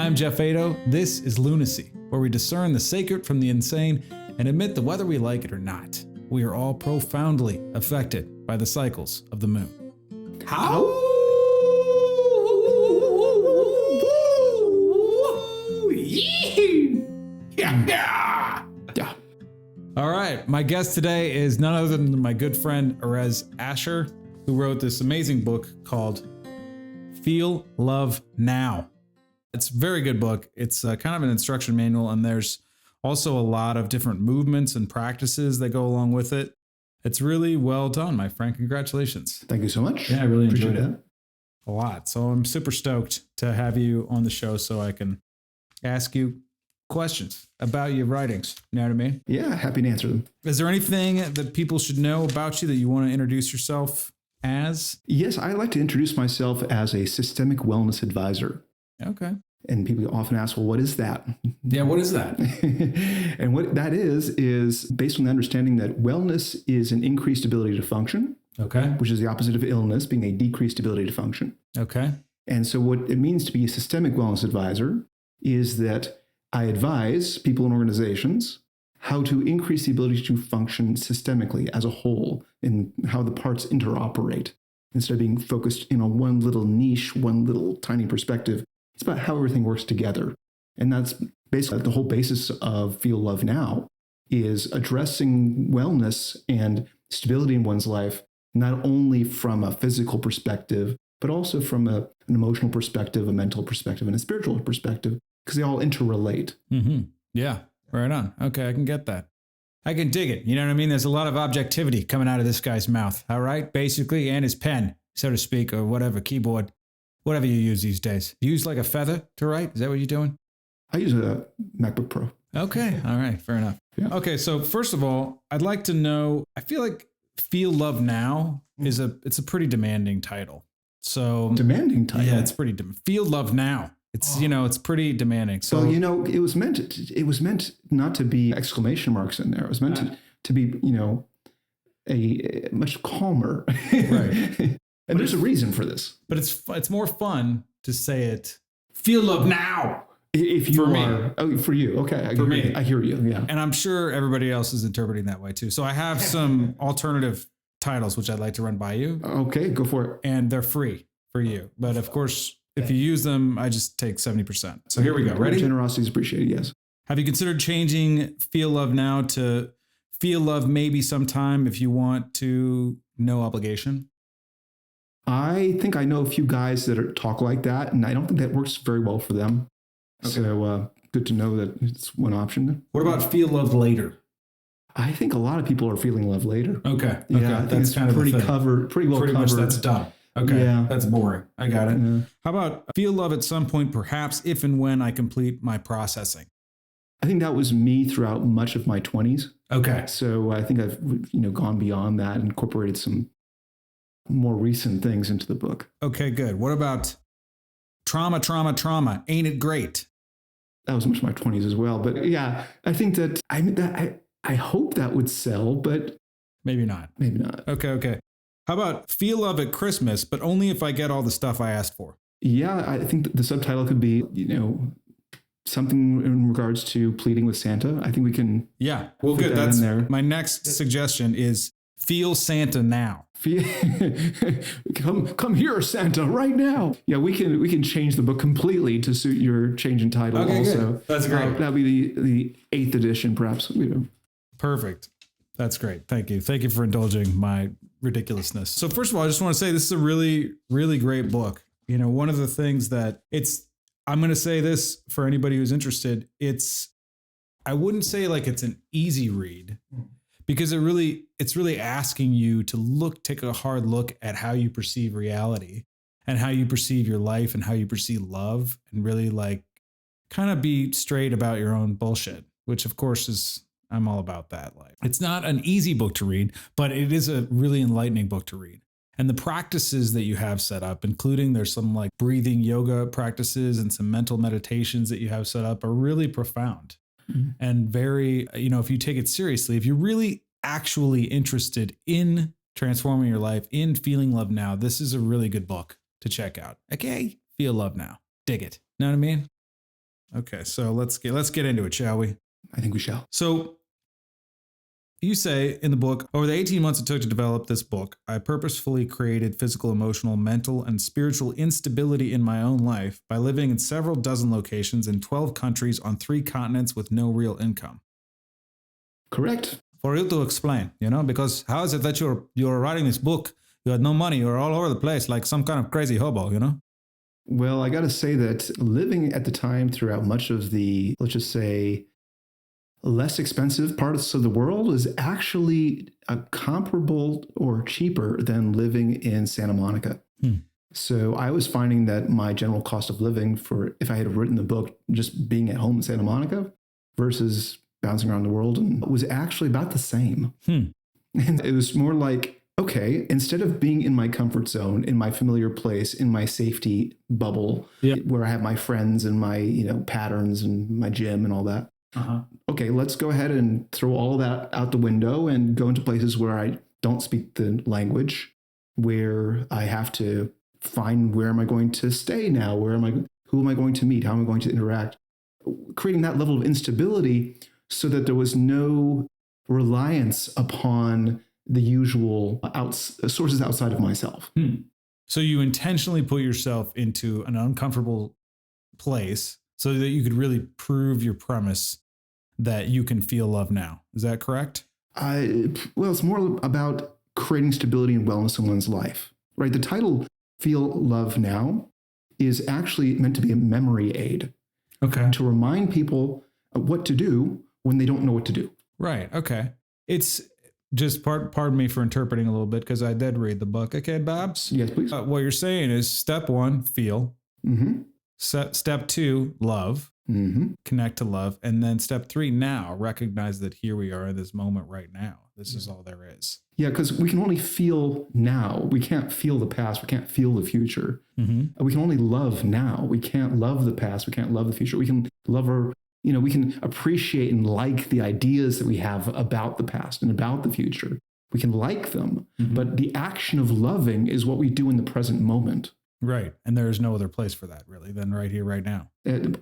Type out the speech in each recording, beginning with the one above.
I'm Geoff Eido. This is Lunacy, where we discern the sacred from the insane and admit that whether we like it or not, we are all profoundly affected by the cycles of the moon. How? Yeah. All right, my guest today is none other than my good friend Erez Ascher, who wrote this amazing book called Feel Love Now. It's a very good book. It's kind of an instruction manual, and there's also a lot of different movements and practices that go along with it. It's really well done, my friend. Congratulations. Thank you so much. Yeah, I really enjoyed it a lot. So I'm super stoked to have you on the show so I can ask you questions about your writings. You know what I mean? Yeah, happy to answer them. Is there anything that people should know about you that you want to introduce yourself as? Yes, I like to introduce myself as a systemic wellness advisor. Okay. And people often ask, well, what is that? Yeah, what is that? And what that is based on the understanding that wellness is an increased ability to function. Okay. Which is the opposite of illness, being a decreased ability to function. Okay. And so what it means to be a systemic wellness advisor is that I advise people and organizations how to increase the ability to function systemically as a whole and how the parts interoperate. Instead of being focused in on one little niche, one little tiny perspective, it's about how everything works together. And that's basically the whole basis of Feel Love Now, is addressing wellness and stability in one's life, not only from a physical perspective, but also from an emotional perspective, a mental perspective, and a spiritual perspective, because they all interrelate. Mm-hmm. Yeah, right on. Okay, I can get that. I can dig it. You know what I mean? There's a lot of objectivity coming out of this guy's mouth, all right? Basically, and his pen, so to speak, or whatever, keyboard, whatever you use these days. You use like a feather to write? Is that what you're doing? I use a MacBook Pro. Okay, all right, fair enough. Yeah. Okay, so first of all, I'd like to know, I feel like Feel Love Now is it's a pretty demanding title. So demanding title? Yeah, it's pretty Feel Love Now. It's, it's pretty demanding. So, well, it was meant not to be exclamation marks in there. It was meant to be, a much calmer. Right. And there's a reason for this. But it's more fun to say it, Feel Love Now. If you are, for you. Okay. I hear you. Yeah. And I'm sure everybody else is interpreting that way too. So I have some alternative titles, which I'd like to run by you. Okay, go for it. And they're free for you. But of course, if you use them, I just take 70%. So here we go. Ready? Generosity is appreciated, yes. Have you considered changing Feel Love Now to Feel Love Maybe Sometime if you want to, no obligation? I think I know a few guys that talk like that, and I don't think that works very well for them. Okay. So good to know that it's one option. What about Feel Love Later? I think a lot of people are feeling love later. Okay. Yeah, that's kind of pretty covered, pretty well covered. Pretty much that's done. Okay, yeah. That's boring. I got it. Yeah. How about Feel Love at some point, perhaps if and when I complete my processing? I think that was me throughout much of my 20s. Okay. So I think I've gone beyond that and incorporated some more recent things into the book. Okay, good. What about Trauma? Ain't it great? That was much of my 20s as well. But yeah, I think that I hope that would sell, but maybe not. Maybe not. Okay. How about Feel Love at Christmas, but only if I get all the stuff I asked for? Yeah, I think the subtitle could be, something in regards to pleading with Santa. I think we can. Yeah, well, good. That's in there. My next suggestion is Feel Santa Now. Come here, Santa, right now. Yeah, we can change the book completely to suit your change in title. Okay, also. Good. That's great. That'll be the 8th edition, perhaps. Perfect. That's great. Thank you. Thank you for indulging my ridiculousness. So first of all, I just want to say this is a really, really great book. One of the things that I'm going to say this for anybody who's interested. I wouldn't say like it's an easy read, because it's really asking you to take a hard look at how you perceive reality and how you perceive your life and how you perceive love, and really like kind of be straight about your own bullshit, which of course I'm all about that. Like, it's not an easy book to read, but it is a really enlightening book to read. And the practices that you have set up, including there's some like breathing yoga practices and some mental meditations that you have set up, are really profound. Mm-hmm. And very, if you take it seriously, if you're really actually interested in transforming your life, in feeling love now, this is a really good book to check out. Okay, Feel Love Now. Dig it. Know what I mean? Okay, so let's get into it, shall we? I think we shall. So you say in the book, over the 18 months it took to develop this book, I purposefully created physical, emotional, mental, and spiritual instability in my own life by living in several dozen locations in 12 countries on 3 continents with no real income. Correct. For you to explain, because how is it that you're writing this book? You had no money. You're all over the place like some kind of crazy hobo, Well, I got to say that living at the time throughout much of the, let's just say, less expensive parts of the world is actually comparable or cheaper than living in Santa Monica. So I was finding that my general cost of living for, if I had written the book, just being at home in Santa Monica versus bouncing around the world, and was actually about the same. And it was more like, okay, instead of being in my comfort zone, in my familiar place, in my safety bubble, where I have my friends and my, patterns and my gym and all that. Okay, let's go ahead and throw all that out the window and go into places where I don't speak the language, where I have to find where am I going to stay now? Who am I going to meet? How am I going to interact? Creating that level of instability so that there was no reliance upon the usual sources outside of myself. So you intentionally put yourself into an uncomfortable place so that you could really prove your premise that you can feel love now. Is that correct? Well, it's more about creating stability and wellness in one's life, right? The title Feel Love Now is actually meant to be a memory aid. Okay. To remind people what to do when they don't know what to do. Right. Okay. It's just pardon me for interpreting a little bit because I did read the book. Okay, Babs? Yes, please. What you're saying is step 1, feel. Step 2, love. Connect to love. And then step 3, now recognize that here we are in this moment right now. This is all there is. Yeah, because we can only feel now. We can't feel the past. We can't feel the future. We can only love now. We can't love the past. We can't love the future. We can love we can appreciate and like the ideas that we have about the past and about the future. We can like them, but the action of loving is what we do in the present moment. Right. And there is no other place for that really than right here, right now.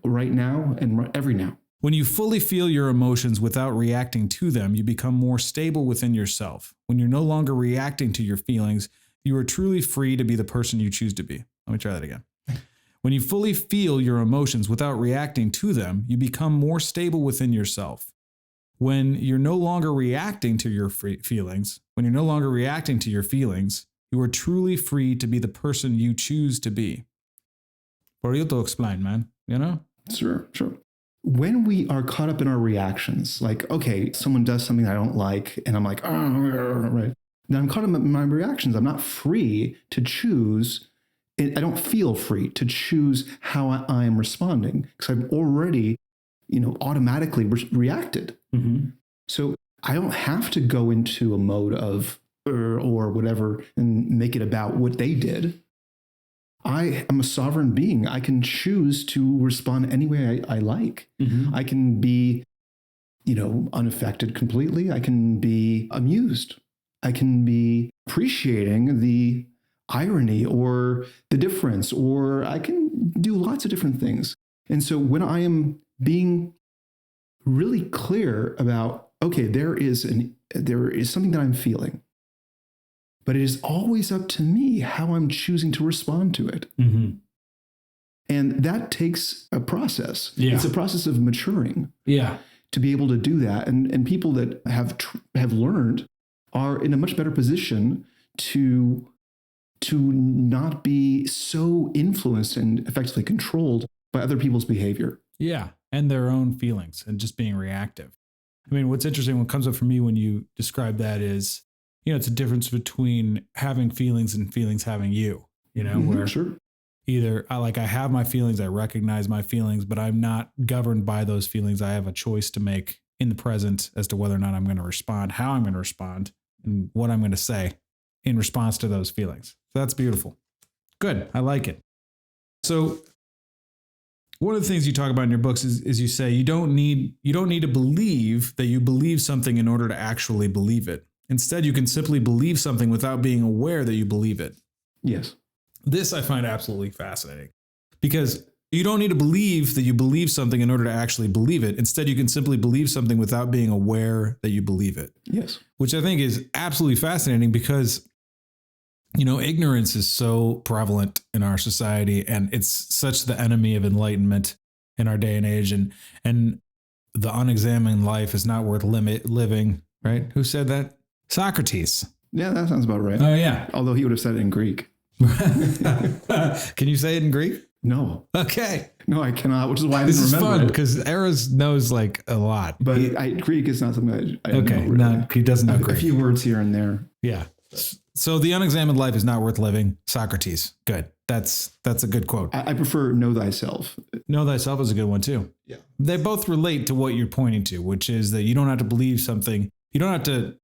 Right now and every now. When you fully feel your emotions without reacting to them, you become more stable within yourself. When you're no longer reacting to your feelings, you are truly free to be the person you choose to be. Let me try that again. When you fully feel your emotions without reacting to them, you become more stable within yourself. When you're no longer reacting to your feelings, you are truly free to be the person you choose to be. For you to explain, man, Sure. When we are caught up in our reactions, like, okay, someone does something I don't like, and I'm like, right. Then I'm caught up in my reactions. I'm not free to choose. I don't feel free to choose how I am responding because I've already, automatically reacted. So I don't have to go into a mode of or whatever and make it about what they did. I am a sovereign being. I can choose to respond any way I like. I can be, unaffected completely. I can be amused. I can be appreciating the irony or the difference, or I can do lots of different things. And so when I am being really clear about, okay, there is something that I'm feeling, but it is always up to me how I'm choosing to respond to it. And that takes a process. It's a process of maturing to be able to do that. And people that have learned are in a much better position to not be so influenced and effectively controlled by other people's behavior. Yeah. And their own feelings and just being reactive. I mean, what's interesting, what comes up for me when you describe that is, it's a difference between having feelings and feelings having you, where either I have my feelings, I recognize my feelings, but I'm not governed by those feelings. I have a choice to make in the present as to whether or not I'm going to respond, how I'm going to respond, and what I'm going to say in response to those feelings. So that's beautiful. Good. I like it. So one of the things you talk about in your books is you say you don't need to believe that you believe something in order to actually believe it. Instead, you can simply believe something without being aware that you believe it. Yes. This I find absolutely fascinating because You don't need to believe that you believe something in order to actually believe it. Instead, you can simply believe something without being aware that you believe it. Yes. Which I think is absolutely fascinating because, ignorance is so prevalent in our society, and it's such the enemy of enlightenment in our day and age. And the unexamined life is not worth living, right? Who said that? Socrates. Yeah, that sounds about right. Oh, yeah. Although he would have said it in Greek. Can you say it in Greek? No. Okay. No, I cannot, which is why I This didn't is remember fun it. because Erez knows like a lot. But Greek is not something I Okay. know. Really. He doesn't know A Greek. few words here and there. Yeah. So the unexamined life is not worth living. Socrates. Good. That's a good quote. I prefer know thyself. Know thyself is a good one too. Yeah. They both relate to what you're pointing to, which is that you don't have to believe something. You don't have to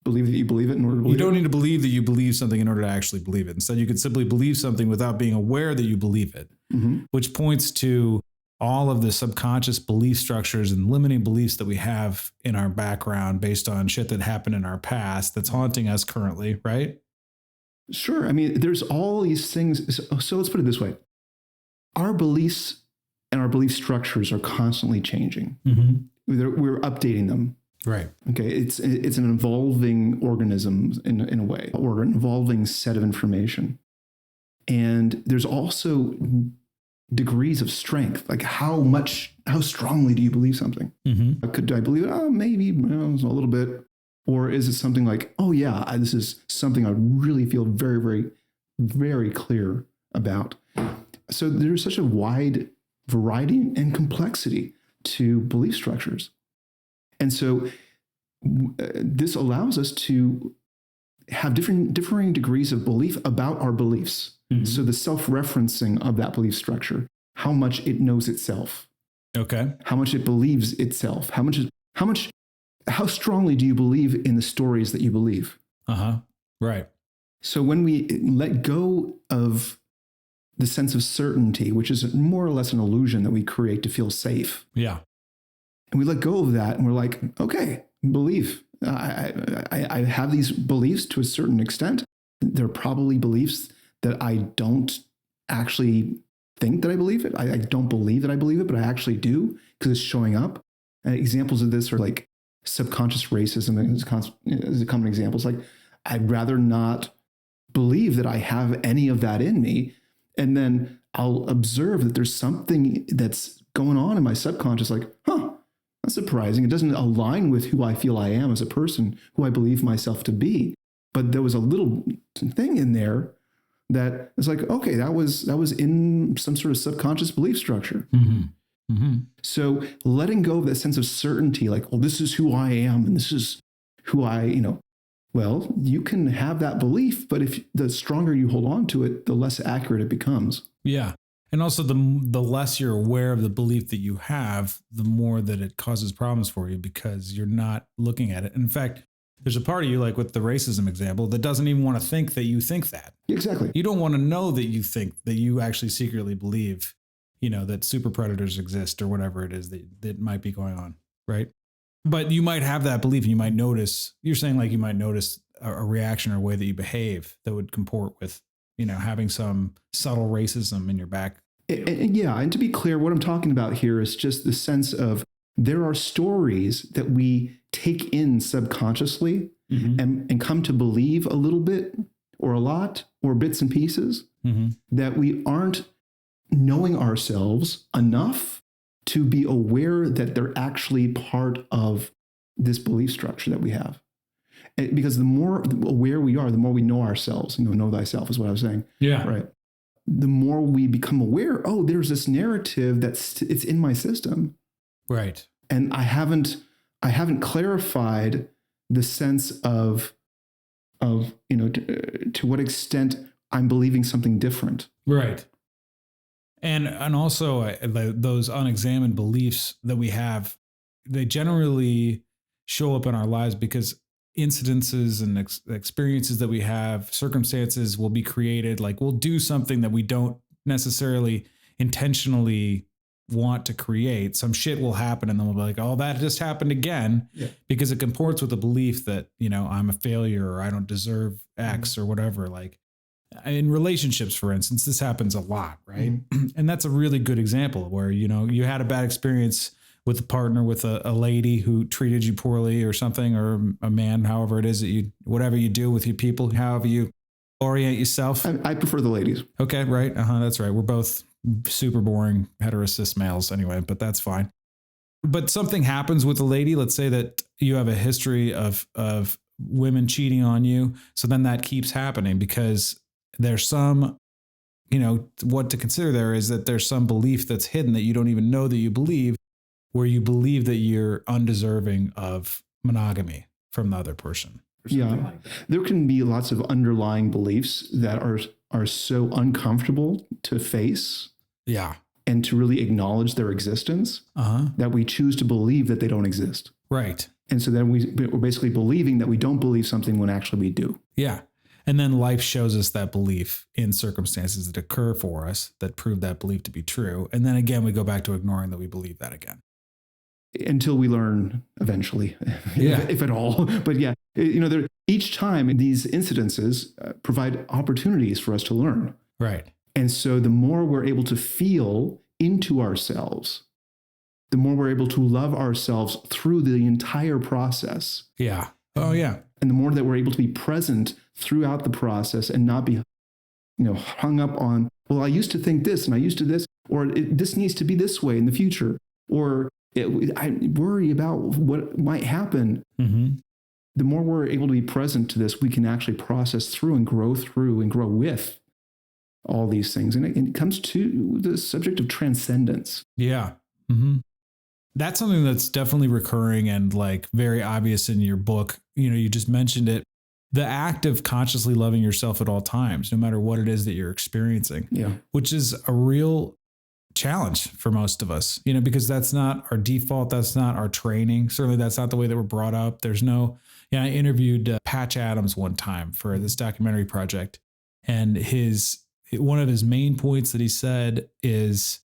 Believe that you believe it in order to believe You don't it. need to believe that you believe something in order to actually believe it. Instead, you can simply believe something without being aware that you believe it, which points to all of the subconscious belief structures and limiting beliefs that we have in our background based on shit that happened in our past that's haunting us currently, right? Sure. I mean, there's all these things. So let's put it this way. Our beliefs and our belief structures are constantly changing. We're updating them. Right. Okay. It's an evolving organism in a way, or an evolving set of information. And there's also degrees of strength. Like how strongly do you believe something? Do I believe it? Oh, maybe a little bit. Or is it something like, oh yeah, this is something I really feel very, very, very clear about. So there's such a wide variety and complexity to belief structures. And so this allows us to have differing degrees of belief about our beliefs. So the self-referencing of that belief structure, how much it knows itself. Okay. How much it believes itself. How strongly do you believe in the stories that you believe? Right. So when we let go of the sense of certainty, which is more or less an illusion that we create to feel safe. Yeah. And we let go of that and we're like, okay, belief. I have these beliefs to a certain extent. They're probably beliefs that I don't actually think that I believe it. I don't believe that I believe it, but I actually do because it's showing up. And examples of this are like subconscious racism is a common example. It's like, I'd rather not believe that I have any of that in me. And then I'll observe that there's something that's going on in my subconscious, like, that's surprising. It doesn't align with who I feel I am as a person, who I believe myself to be. But there was a little thing in there that is like, okay, that was in some sort of subconscious belief structure. So letting go of that sense of certainty, like, well, this is who I am and this is who well, you can have that belief, but if the stronger you hold on to it, the less accurate it becomes. Yeah. And also the less you're aware of the belief that you have, the more that it causes problems for you because you're not looking at it. In fact, there's a part of you, like with the racism example, that doesn't even want to think that you think that. Exactly. You don't want to know that you think that you actually secretly believe, that super predators exist or whatever it is that might be going on. Right. But you might have that belief and you might notice, you're saying like you might notice a reaction or a way that you behave that would comport with, having some subtle racism in your back. And to be clear, what I'm talking about here is just the sense of there are stories that we take in subconsciously and come to believe a little bit or a lot or bits and pieces that we aren't knowing ourselves enough to be aware that they're actually part of this belief structure that we have. Because the more aware we are, the more we know ourselves. Know thyself is what I was saying. Yeah. Right. The more we become aware, there's this narrative it's in my system. Right. And I haven't clarified the sense of to what extent I'm believing something different. Right. And also those unexamined beliefs that we have, they generally show up in our lives because incidences and experiences that we have, circumstances will be created. Like we'll do something that we don't necessarily intentionally want to create. Some shit will happen and then we'll be like, oh, that just happened again, because it comports with the belief that, I'm a failure or I don't deserve X or whatever. Like, in relationships, for instance, this happens a lot, right? And that's a really good example where, you had a bad experience with a partner, with a lady who treated you poorly or something, or a man, however it is that whatever you do with your people, however you orient yourself. I prefer the ladies. Okay. Right. That's right. We're both super boring heterosis males anyway, but that's fine. But something happens with a lady. Let's say that you have a history of women cheating on you. So then that keeps happening because there's some, what to consider there is that there's some belief that's hidden that you don't even know that you believe, where you believe that you're undeserving of monogamy from the other person. Yeah. Like there can be lots of underlying beliefs that are so uncomfortable to face. Yeah. And to really acknowledge their existence, that we choose to believe that they don't exist. Right. And so then we're basically believing that we don't believe something when actually we do. Yeah. And then life shows us that belief in circumstances that occur for us that prove that belief to be true. And then again, we go back to ignoring that we believe that again. Until we learn eventually, yeah. if at all. But yeah, each time these incidences provide opportunities for us to learn. Right. And so the more we're able to feel into ourselves, the more we're able to love ourselves through the entire process. Yeah. Oh, yeah. And the more that we're able to be present throughout the process and not be, hung up on, well, I used to think this and I used to this, or this needs to be this way in the future, or I worry about what might happen. Mm-hmm. The more we're able to be present to this, we can actually process through and grow with all these things. And it comes to the subject of transcendence. Yeah. Mm-hmm. That's something that's definitely recurring and like very obvious in your book. You just mentioned it. The act of consciously loving yourself at all times, no matter what it is that you're experiencing, which is a real challenge for most of us, because that's not our default. That's not our training. Certainly that's not the way that we're brought up. There's no, I interviewed Patch Adams one time for this documentary project, and one of his main points that he said is,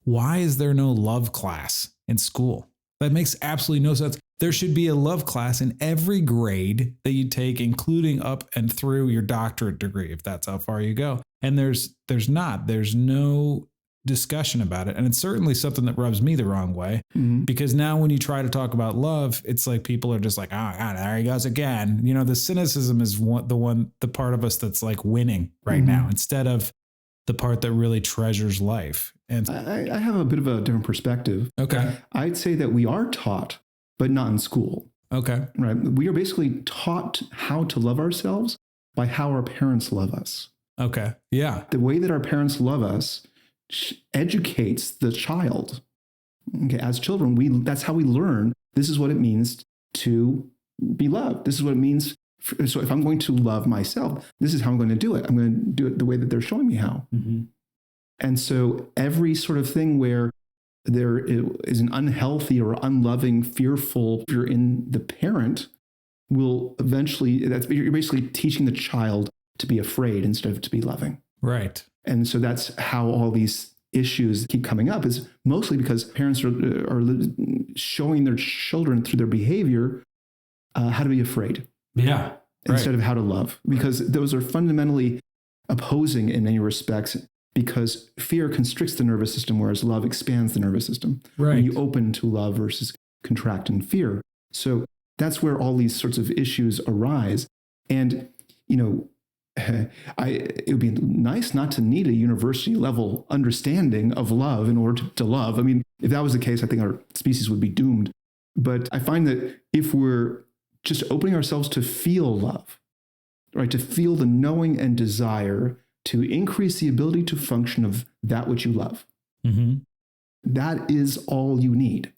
why is there no love class in school? That makes absolutely no sense. There should be a love class in every grade that you take, including up and through your doctorate degree, if that's how far you go. And there's no discussion about it. And it's certainly something that rubs me the wrong way, because now when you try to talk about love, it's like people are just like, oh God, there he goes again. The cynicism is the part of us that's like winning right now, instead of the part that really treasures life. And I have a bit of a different perspective. Okay. I'd say that we are taught, but not in school. Okay. Right. We are basically taught how to love ourselves by how our parents love us. Okay. Yeah. The way that our parents love us educates the child. Okay. As children, that's how we learn. This is what it means to be loved. This is what it means. So if I'm going to love myself, this is how I'm going to do it. I'm going to do it the way that they're showing me how. And so every sort of thing where there is an unhealthy or unloving, fearful fear in the parent will eventually, you're basically teaching the child to be afraid instead of to be loving. Right. And so that's how all these issues keep coming up, is mostly because parents are showing their children through their behavior how to be afraid. Yeah. Instead of how to love, because those are fundamentally opposing in many respects, because fear constricts the nervous system, whereas love expands the nervous system. Right. When you open to love versus contract in fear. So that's where all these sorts of issues arise. And, it would be nice not to need a university level understanding of love in order to love. I mean, if that was the case, I think our species would be doomed. But I find that if we're just opening ourselves to feel love, right, to feel the knowing and desire to increase the ability to function of that which you love. That is all you need.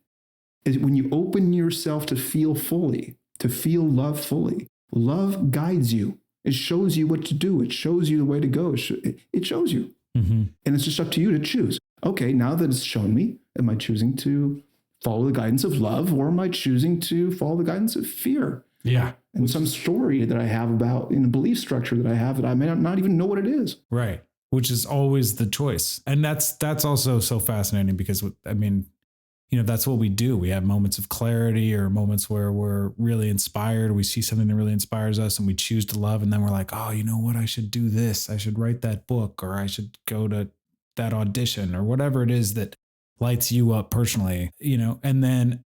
Is when you open yourself to feel fully, to feel love fully, love guides you. It shows you what to do. It shows you the way to go. It shows you. And it's just up to you to choose. Okay, now that it's shown me, am I choosing to follow the guidance of love, or am I choosing to follow the guidance of fear? Yeah. And some story that I have about, in a belief structure that I have, that I may not even know what it is. Right. Which is always the choice. And that's also so fascinating, because I mean, that's what we do. We have moments of clarity or moments where we're really inspired. We see something that really inspires us and we choose to love. And then we're like, oh, you know what? I should do this. I should write that book, or I should go to that audition, or whatever it is that lights you up personally, and then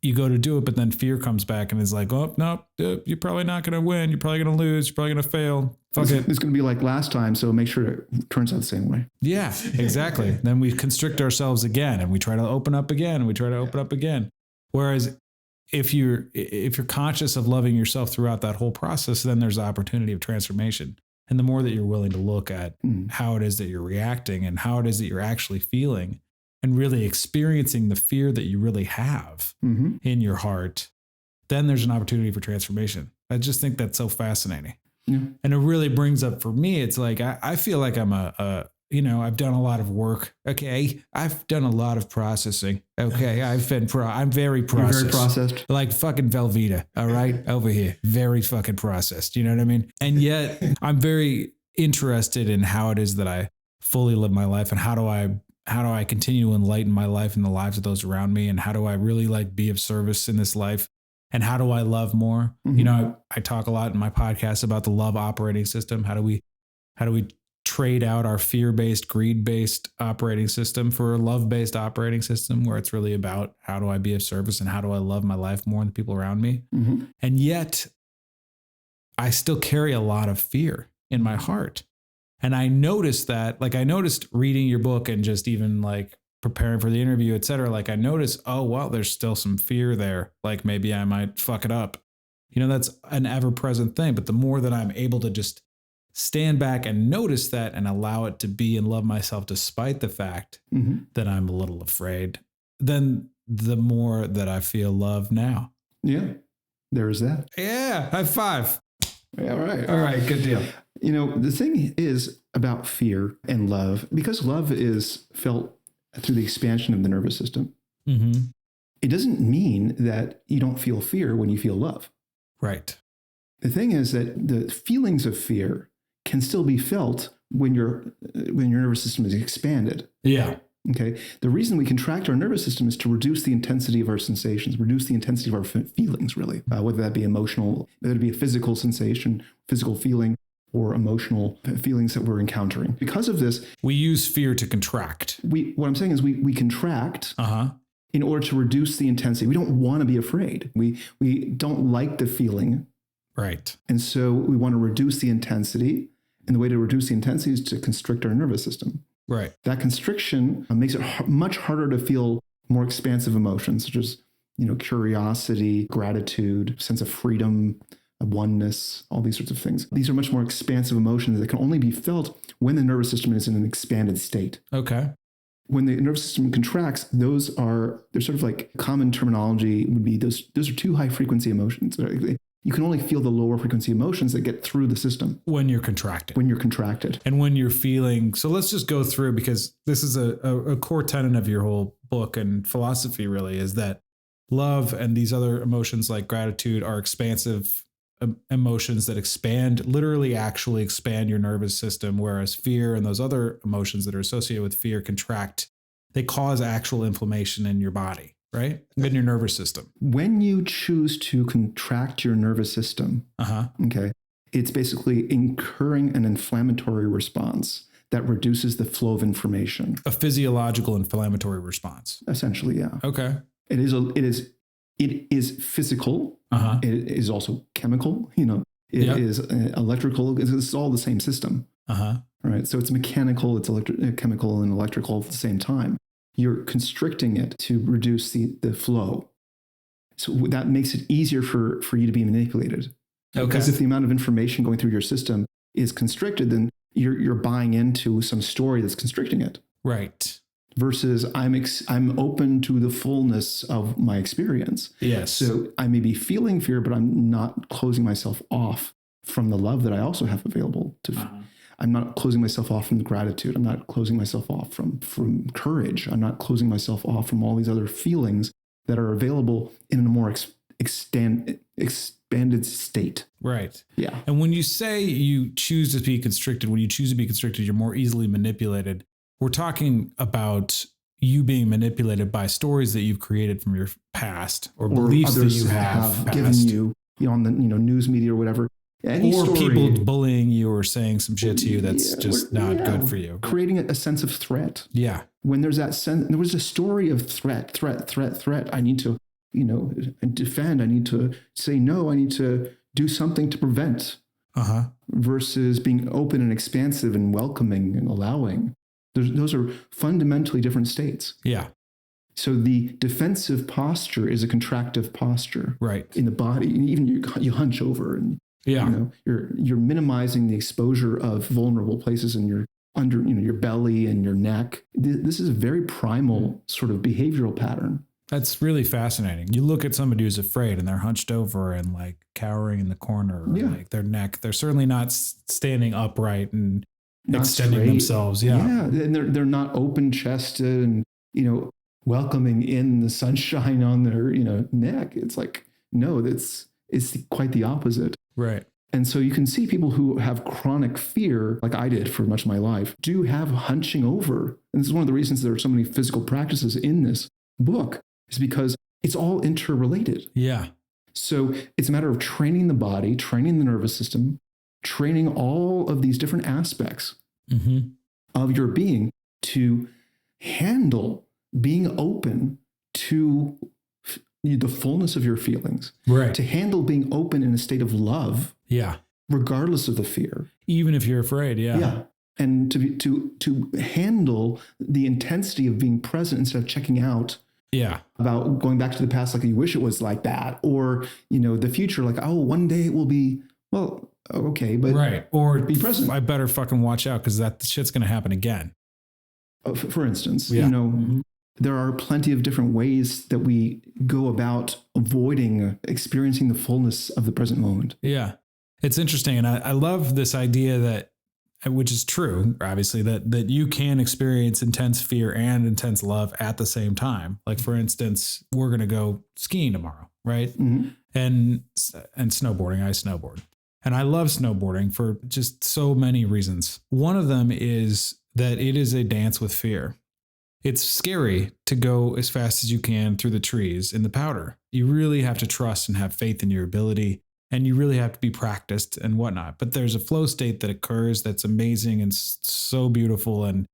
you go to do it, but then fear comes back and is like, oh, no, you're probably not going to win. You're probably going to lose. You're probably going to fail. Fuck it. It's going to be like last time, so make sure it turns out the same way. Yeah, exactly. Then we constrict ourselves again and we try to open up again and we try to open up again. Whereas if you're conscious of loving yourself throughout that whole process, then there's the opportunity of transformation. And the more that you're willing to look at how it is that you're reacting and how it is that you're actually feeling, and really experiencing the fear that you really have in your heart, then there's an opportunity for transformation. I just think that's so fascinating. Yeah. And it really brings up for me, it's like, I feel like I'm I've done a lot of work. Okay. I've done a lot of processing. Okay. I'm very processed. You're very processed. Like fucking Velveeta. All right. Over here. Very fucking processed. You know what I mean? And yet I'm very interested in how it is that I fully live my life, and how do I continue to enlighten my life and the lives of those around me? And how do I really be of service in this life? And how do I love more? I talk a lot in my podcast about the love operating system. How do we trade out our fear-based, greed-based operating system for a love-based operating system, where it's really about how do I be of service and how do I love my life more than the people around me? And yet I still carry a lot of fear in my heart. And I noticed that, I noticed reading your book and just even preparing for the interview, et cetera. I noticed, oh, well, there's still some fear there. Maybe I might fuck it up. That's an ever present thing. But the more that I'm able to just stand back and notice that and allow it to be and love myself, despite the fact that I'm a little afraid, then the more that I feel love now. Yeah, there is that. Yeah. High five. Yeah, all right. Good deal. The thing is about fear and love, because love is felt through the expansion of the nervous system. It doesn't mean that you don't feel fear when you feel love. Right. The thing is that the feelings of fear can still be felt when your nervous system is expanded. Yeah. Okay. The reason we contract our nervous system is to reduce the intensity of our sensations, reduce the intensity of our feelings, really, whether that be emotional, whether it be a physical sensation, physical feeling, or emotional feelings that we're encountering. Because of this, we use fear to contract. What I'm saying is we contract in order to reduce the intensity. We don't want to be afraid. We don't like the feeling. Right. And so we want to reduce the intensity. And the way to reduce the intensity is to constrict our nervous system. Right. That constriction makes it much harder to feel more expansive emotions, such as, curiosity, gratitude, sense of freedom, oneness, all these sorts of things. These are much more expansive emotions that can only be felt when the nervous system is in an expanded state. Okay. When the nervous system contracts, they're sort of common terminology would be those are too high frequency emotions. You can only feel the lower frequency emotions that get through the system. When you're contracted. And when you're feeling, so let's just go through, because this is a core tenet of your whole book and philosophy, really, is that love and these other emotions like gratitude are expansive emotions that actually expand your nervous system, whereas fear and those other emotions that are associated with fear contract. They cause actual inflammation in your body, right? In your nervous system. When you choose to contract your nervous system, okay, it's basically incurring an inflammatory response that reduces the flow of information. A physiological inflammatory response. Essentially, yeah. Okay. It is physical. It is also chemical. It is electrical. It's all the same system. Right. So it's mechanical, it's chemical, and electrical at the same time. You're constricting it to reduce the flow. So that makes it easier for you to be manipulated. Okay. Because if the amount of information going through your system is constricted, then you're buying into some story that's constricting it. Right. Versus I'm open to the fullness of my experience. Yes. So I may be feeling fear, but I'm not closing myself off from the love that I also have available to. I'm not closing myself off from the gratitude. I'm not closing myself off from courage. I'm not closing myself off from all these other feelings that are available in a more expanded state. Right. Yeah. And when you say you choose to be constricted, you're more easily manipulated. We're talking about, you being manipulated by stories that you've created from your past or Or beliefs that others you have given past. you, on the news media or whatever. Any Or story, people bullying you or saying some shit to you that's just not yeah, good for you. Creating a sense of threat. Yeah. When there's that sense, there was a story of threat. I need to, defend. I need to say no. I need to do something to prevent. Versus being open and expansive and welcoming and allowing. Those are fundamentally different states. Yeah. So the defensive posture is a contractive posture, right, in the body. And even you hunch over, and you're minimizing the exposure of vulnerable places in your your belly and your neck. This is a very primal sort of behavioral pattern. That's really fascinating. You look at somebody who's afraid and they're hunched over and like cowering in the corner, or like their neck. They're certainly not standing upright and not extending straight. Themselves. Yeah, and they're not open chested and welcoming in the sunshine on their neck. It's like, no, it's quite the opposite. Right. And so you can see people who have chronic fear, like I did for much of my life, do have hunching over. And this is one of the reasons there are so many physical practices in this book, is because it's all interrelated. Yeah. So it's a matter of training the body, training the nervous system, training all of these different aspects of your being to handle being open to the fullness of your feelings, right? To handle being open in a state of love, regardless of the fear, even if you're afraid, and to handle the intensity of being present instead of checking out, about going back to the past like you wish it was like that, or the future like, oh, one day it will be, well, okay, but right, or be present. I better fucking watch out because that shit's gonna happen again. For instance, there are plenty of different ways that we go about avoiding experiencing the fullness of the present moment. Yeah. It's interesting. And I love this idea that, which is true, obviously, that you can experience intense fear and intense love at the same time. Like, for instance, we're going to go skiing tomorrow, right? Mm-hmm. And snowboarding. I snowboard. And I love snowboarding for just so many reasons. One of them is that it is a dance with fear. It's scary to go as fast as you can through the trees in the powder. You really have to trust and have faith in your ability, and you really have to be practiced and whatnot. But there's a flow state that occurs that's amazing and so beautiful, and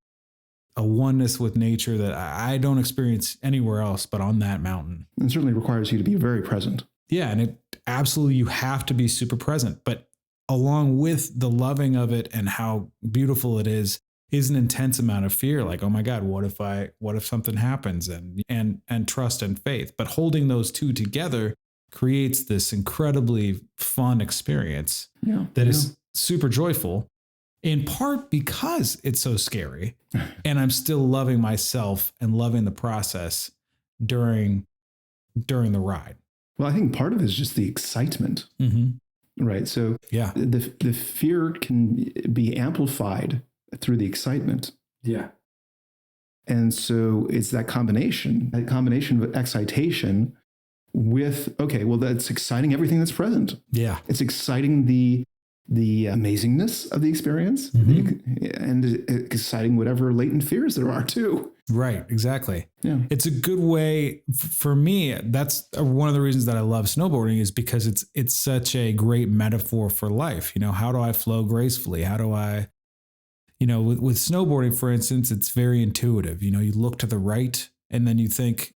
a oneness with nature that I don't experience anywhere else but on that mountain. It certainly requires you to be very present. Yeah, and it absolutely, you have to be super present. But along with the loving of it and how beautiful it is an intense amount of fear. Like, oh my God, what if something happens, and trust and faith. But holding those two together creates this incredibly fun experience that is super joyful, in part because it's so scary. And I'm still loving myself and loving the process during the ride. Well, I think part of it is just the excitement, right? So the fear can be amplified through the excitement. Yeah. And so it's that combination of excitation with, okay, well, that's exciting everything that's present. Yeah. It's exciting the amazingness of the experience, and exciting whatever latent fears there are too. Right. Exactly. Yeah. It's a good way for me. That's one of the reasons that I love snowboarding, is because it's such a great metaphor for life. How do I flow gracefully? How do I, with snowboarding, for instance, it's very intuitive. You look to the right and then you think,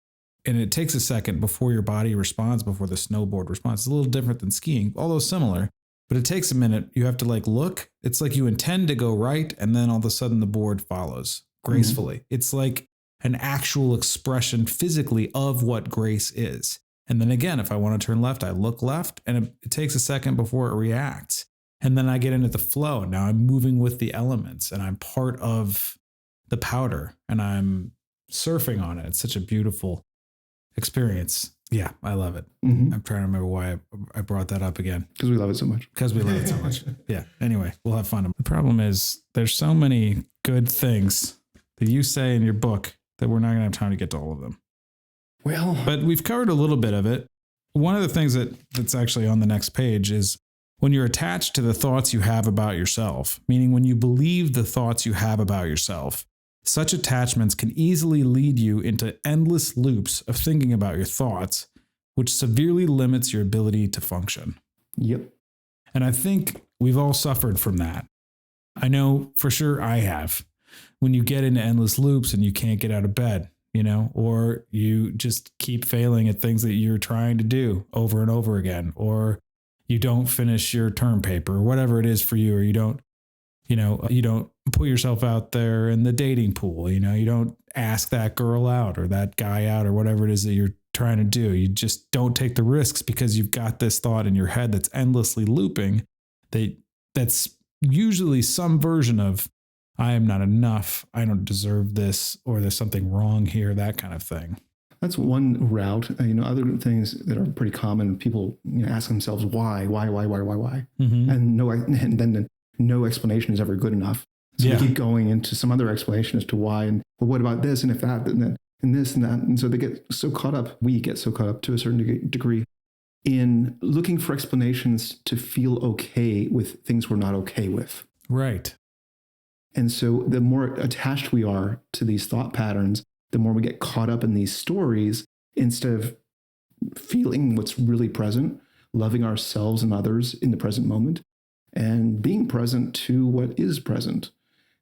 and it takes a second before your body responds, before the snowboard responds. It's a little different than skiing, although similar, but it takes a minute. You have to look. It's like you intend to go right, and then all of a sudden the board follows gracefully. It's like an actual expression physically of what grace is. And then again, if I want to turn left, I look left, and it takes a second before it reacts. And then I get into the flow. Now I'm moving with the elements, and I'm part of the powder, and I'm surfing on it. It's such a beautiful experience. Yeah, I love it. I'm trying to remember why I brought that up again. Because we love it so much. Yeah. Anyway, we'll have fun. The problem is there's so many good things that you say in your book that we're not going to have time to get to all of them. Well, but we've covered a little bit of it. One of the things that's actually on the next page is when you're attached to the thoughts you have about yourself, meaning when you believe the thoughts you have about yourself, Such attachments can easily lead you into endless loops of thinking about your thoughts, which severely limits your ability to function. Yep. And I think we've all suffered from that. I know for sure I have. When you get into endless loops and you can't get out of bed, or you just keep failing at things that you're trying to do over and over again, or you don't finish your term paper or whatever it is for you, or you don't put yourself out there in the dating pool, you don't ask that girl out or that guy out or whatever it is that you're trying to do. You just don't take the risks because you've got this thought in your head that's endlessly looping that's usually some version of, I am not enough, I don't deserve this, or there's something wrong here, that kind of thing. That's one route. Other things that are pretty common, people ask themselves why, Mm-hmm. and then no explanation is ever good enough. So they keep going into some other explanation as to why, and well, what about this, and if that, and then, and this and that. And so we get so caught up to a certain degree in looking for explanations to feel okay with things we're not okay with. Right. And so the more attached we are to these thought patterns, the more we get caught up in these stories instead of feeling what's really present, loving ourselves and others in the present moment, and being present to what is present.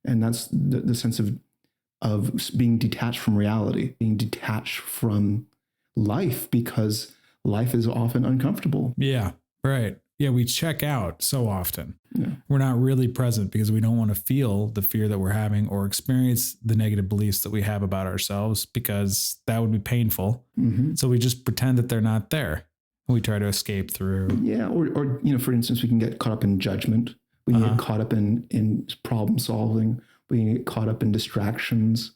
And that's the sense of being detached from reality, being detached from life, because life is often uncomfortable. Yeah, right. Yeah, we check out so often. Yeah. We're not really present because we don't want to feel the fear that we're having or experience the negative beliefs that we have about ourselves, because that would be painful. Mm-hmm. So we just pretend that they're not there. We try to escape through. Yeah. Or for instance, we can get caught up in judgment. We can get caught up in problem solving. We can get caught up in distractions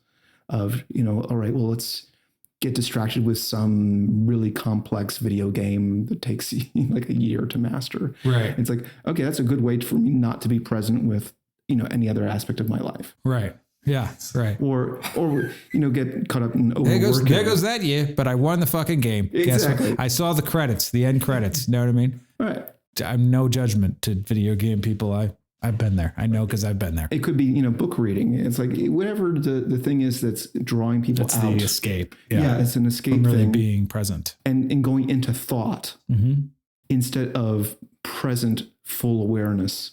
of, all right, well, let's get distracted with some really complex video game that takes like a year to master. Right. It's like, okay, that's a good way for me not to be present with, any other aspect of my life. Right. Yeah. Right. Or get caught up in overworking. There goes that year, but I won the fucking game. Exactly. Guess what? I saw the credits, the end credits. You know what I mean? Right. I'm no judgment to video game people. I've been there. I know because I've been there. It could be, book reading. It's like whatever the thing is that's drawing people that's out. The escape. Yeah, it's an escape from really thing. Being present. And going into thought instead of present full awareness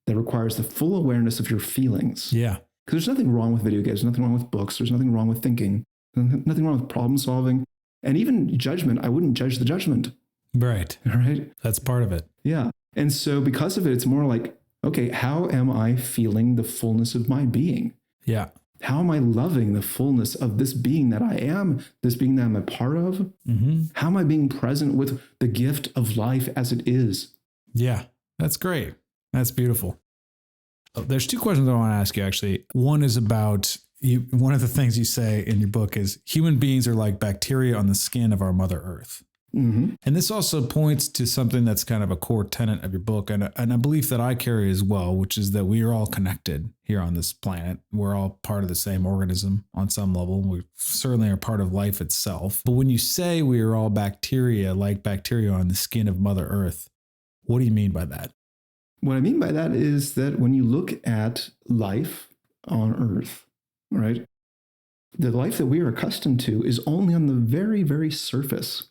that requires the full awareness of your feelings. Yeah. Because there's nothing wrong with video games. There's nothing wrong with books. There's nothing wrong with thinking. There's nothing wrong with problem solving. And even judgment. I wouldn't judge the judgment. Right. All right. That's part of it. Yeah. And so because of it, it's more like, okay, how am I feeling the fullness of my being? Yeah. How am I loving the fullness of this being that I am, this being that I'm a part of? Mm-hmm. How am I being present with the gift of life as it is? Yeah, that's great. That's beautiful. Oh, there's two questions I want to ask you, actually. One is about you. One of the things you say in your book is human beings are like bacteria on the skin of our Mother Earth. Mm-hmm. And this also points to something that's kind of a core tenet of your book, and a belief that I carry as well, which is that we are all connected here on this planet. We're all part of the same organism on some level. We certainly are part of life itself. But when you say we are all bacteria, like bacteria on the skin of Mother Earth, what do you mean by that? What I mean by that is that when you look at life on Earth, right, the life that we are accustomed to is only on the very, very surface.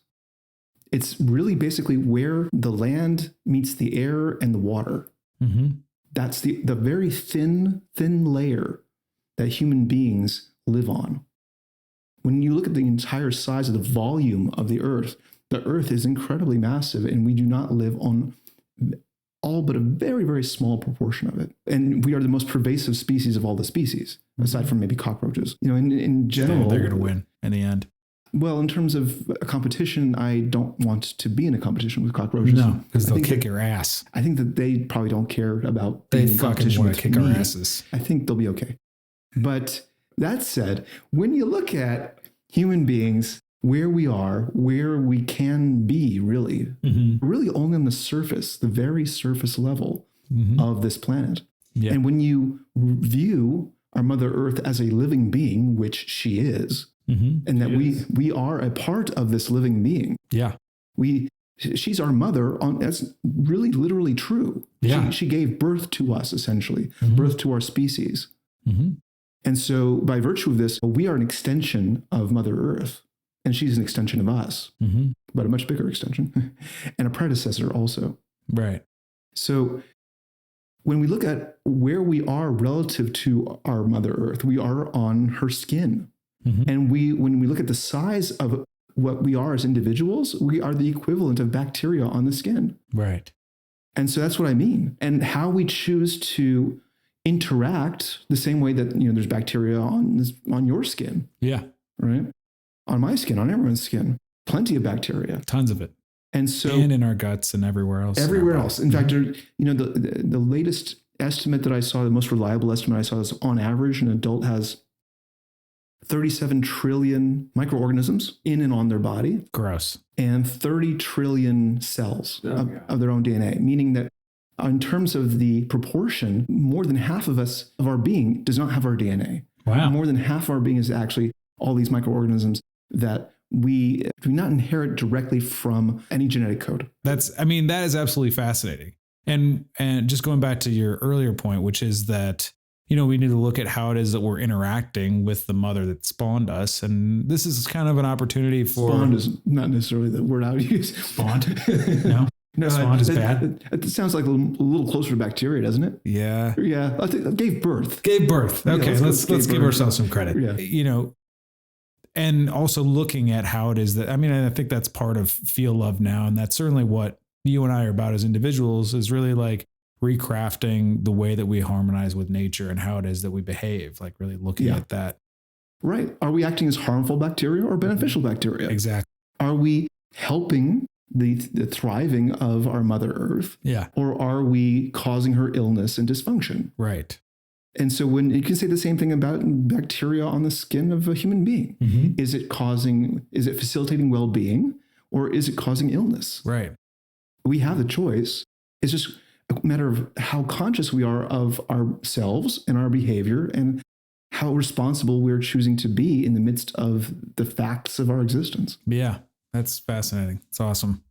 It's really basically where the land meets the air and the water. Mm-hmm. That's the very thin layer that human beings live on. When you look at the entire size of the volume of the Earth is incredibly massive, and we do not live on all but a very, very small proportion of it. And we are the most pervasive species of all the species, aside from maybe cockroaches. In general, They're going to win in the end. Well, in terms of a competition, I don't want to be in a competition with cockroaches. No, because they'll kick your ass. I think that they probably don't care about They being in fucking competition want with to kick me. our asses. I think they'll be okay. But that said, when you look at human beings, where we can be really only on the surface, the very surface level of this planet. Yeah. And when you view our Mother Earth as a living being, which she is, and that we are a part of this living being. Yeah. She's our mother. That's really literally true. Yeah. She gave birth to us, essentially, birth to our species. And so by virtue of this, we are an extension of Mother Earth, and she's an extension of us, but a much bigger extension, and a predecessor also. Right. So when we look at where we are relative to our Mother Earth, we are on her skin. And when we look at the size of what we are as individuals, we are the equivalent of bacteria on the skin. Right. And so that's what I mean. And how we choose to interact the same way that, there's bacteria on your skin. Yeah. Right. On my skin, on everyone's skin, plenty of bacteria. Tons of it. And so, and in our guts and everywhere else. Everywhere else. In fact, the latest estimate that I saw, the most reliable estimate I saw is on average, an adult has 37 trillion microorganisms in and on their body. Gross. And 30 trillion cells of their own DNA, meaning that in terms of the proportion, more than half of our being does not have our DNA. Wow. More than half of our being is actually all these microorganisms that we do not inherit directly from any genetic code. That is absolutely fascinating. And just going back to your earlier point, which is that, we need to look at how it is that we're interacting with the mother that spawned us. And this is kind of an opportunity for... Spawned is not necessarily the word I would use. Spawned? No, spawned is bad. It sounds like a little closer to bacteria, doesn't it? Yeah. Yeah. I think gave birth. Gave birth. Okay, yeah, let's give ourselves some credit. Yeah. And also looking at how it is that, I think that's part of Feel Love Now. And that's certainly what you and I are about as individuals, is really like recrafting the way that we harmonize with nature and how it is that we behave, like really looking at that. Right. Are we acting as harmful bacteria or beneficial bacteria? Exactly. Are we helping the thriving of our Mother Earth? Yeah. Or are we causing her illness and dysfunction? Right. And so when you can say the same thing about bacteria on the skin of a human being, is it facilitating well-being, or is it causing illness? Right. We have the choice. It's just a matter of how conscious we are of ourselves and our behavior, and how responsible we're choosing to be in the midst of the facts of our existence. Yeah, that's fascinating. It's awesome.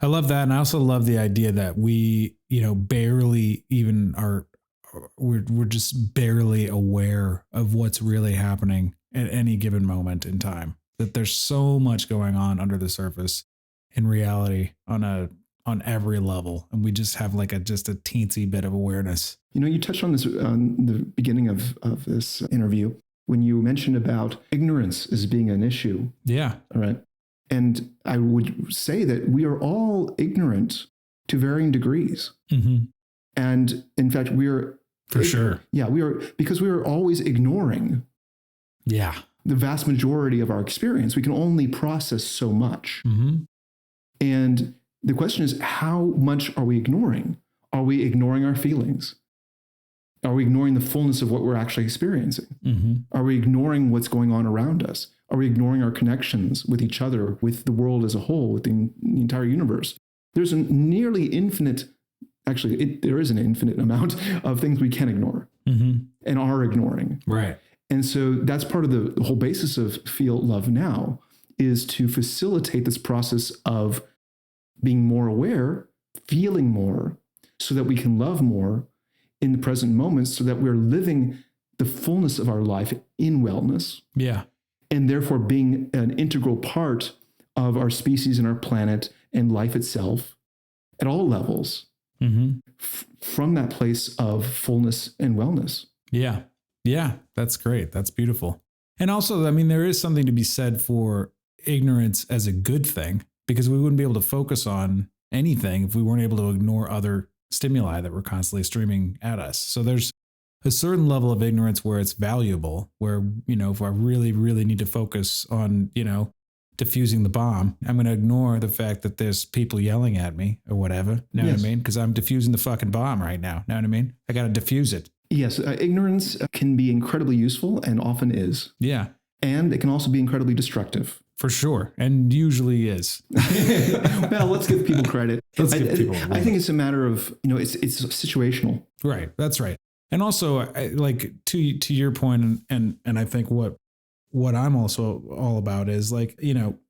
I love that. And I also love the idea that we, barely even we're just barely aware of what's really happening at any given moment in time. That there's so much going on under the surface in reality on every level. And we just have just a teensy bit of awareness. You touched on this on the beginning of this interview when you mentioned about ignorance as being an issue. Yeah. All right. And I would say that we are all ignorant to varying degrees. And in fact, for sure. Yeah, because we are always ignoring. Yeah. The vast majority of our experience. We can only process so much. And the question is, how much are we ignoring? Are we ignoring our feelings? Are we ignoring the fullness of what we're actually experiencing? Are we ignoring what's going on around us? Are we ignoring our connections with each other, with the world as a whole, with the entire universe? There's a nearly infinite, there is an infinite amount of things we can ignore and are ignoring. Right. And so that's part of the whole basis of Feel Love Now, is to facilitate this process of being more aware, feeling more, so that we can love more in the present moment, so that we're living the fullness of our life in wellness. Yeah. And therefore being an integral part of our species and our planet and life itself at all levels, from that place of fullness and wellness. Yeah. Yeah. That's great. That's beautiful. And also, there is something to be said for ignorance as a good thing, because we wouldn't be able to focus on anything if we weren't able to ignore other stimuli that were constantly streaming at us. So there's a certain level of ignorance where it's valuable, where, if I really, really need to focus on, diffusing the bomb, I'm going to ignore the fact that there's people yelling at me or whatever. Know what I mean? Because I'm diffusing the fucking bomb right now. Know what I mean? I got to diffuse it. Yes. Ignorance can be incredibly useful, and often is. Yeah. And it can also be incredibly destructive. For sure. And usually is. Well, let's give people credit. I think it's a matter of, it's situational. Right. That's right. And also, to your point, and I think what I'm also all about is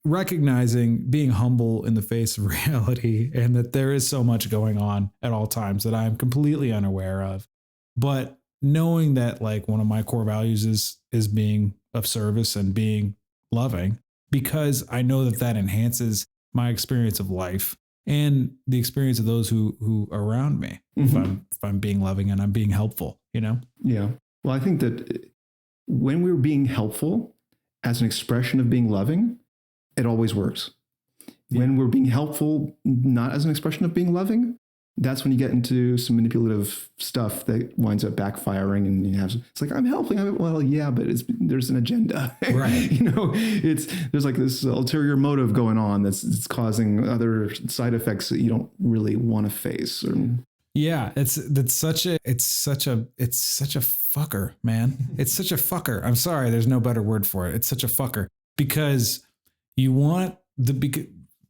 recognizing, being humble in the face of reality, and that there is so much going on at all times that I'm completely unaware of. But knowing that like one of my core values is being of service and being loving, because I know that that enhances my experience of life and the experience of those who are around me. Mm-hmm. If I'm being loving and I'm being helpful, you know? Yeah. Well, I think that when we're being helpful as an expression of being loving, it always works. Yeah. When we're being helpful, not as an expression of being loving, that's when you get into some manipulative stuff that winds up backfiring, and you have, it's like, I'm helping. Well, yeah, but there's an agenda, right? There's like this ulterior motive going on that's causing other side effects that you don't really want to face. Yeah, it's such a fucker, man. It's such a fucker. I'm sorry, there's no better word for it. It's such a fucker, because you want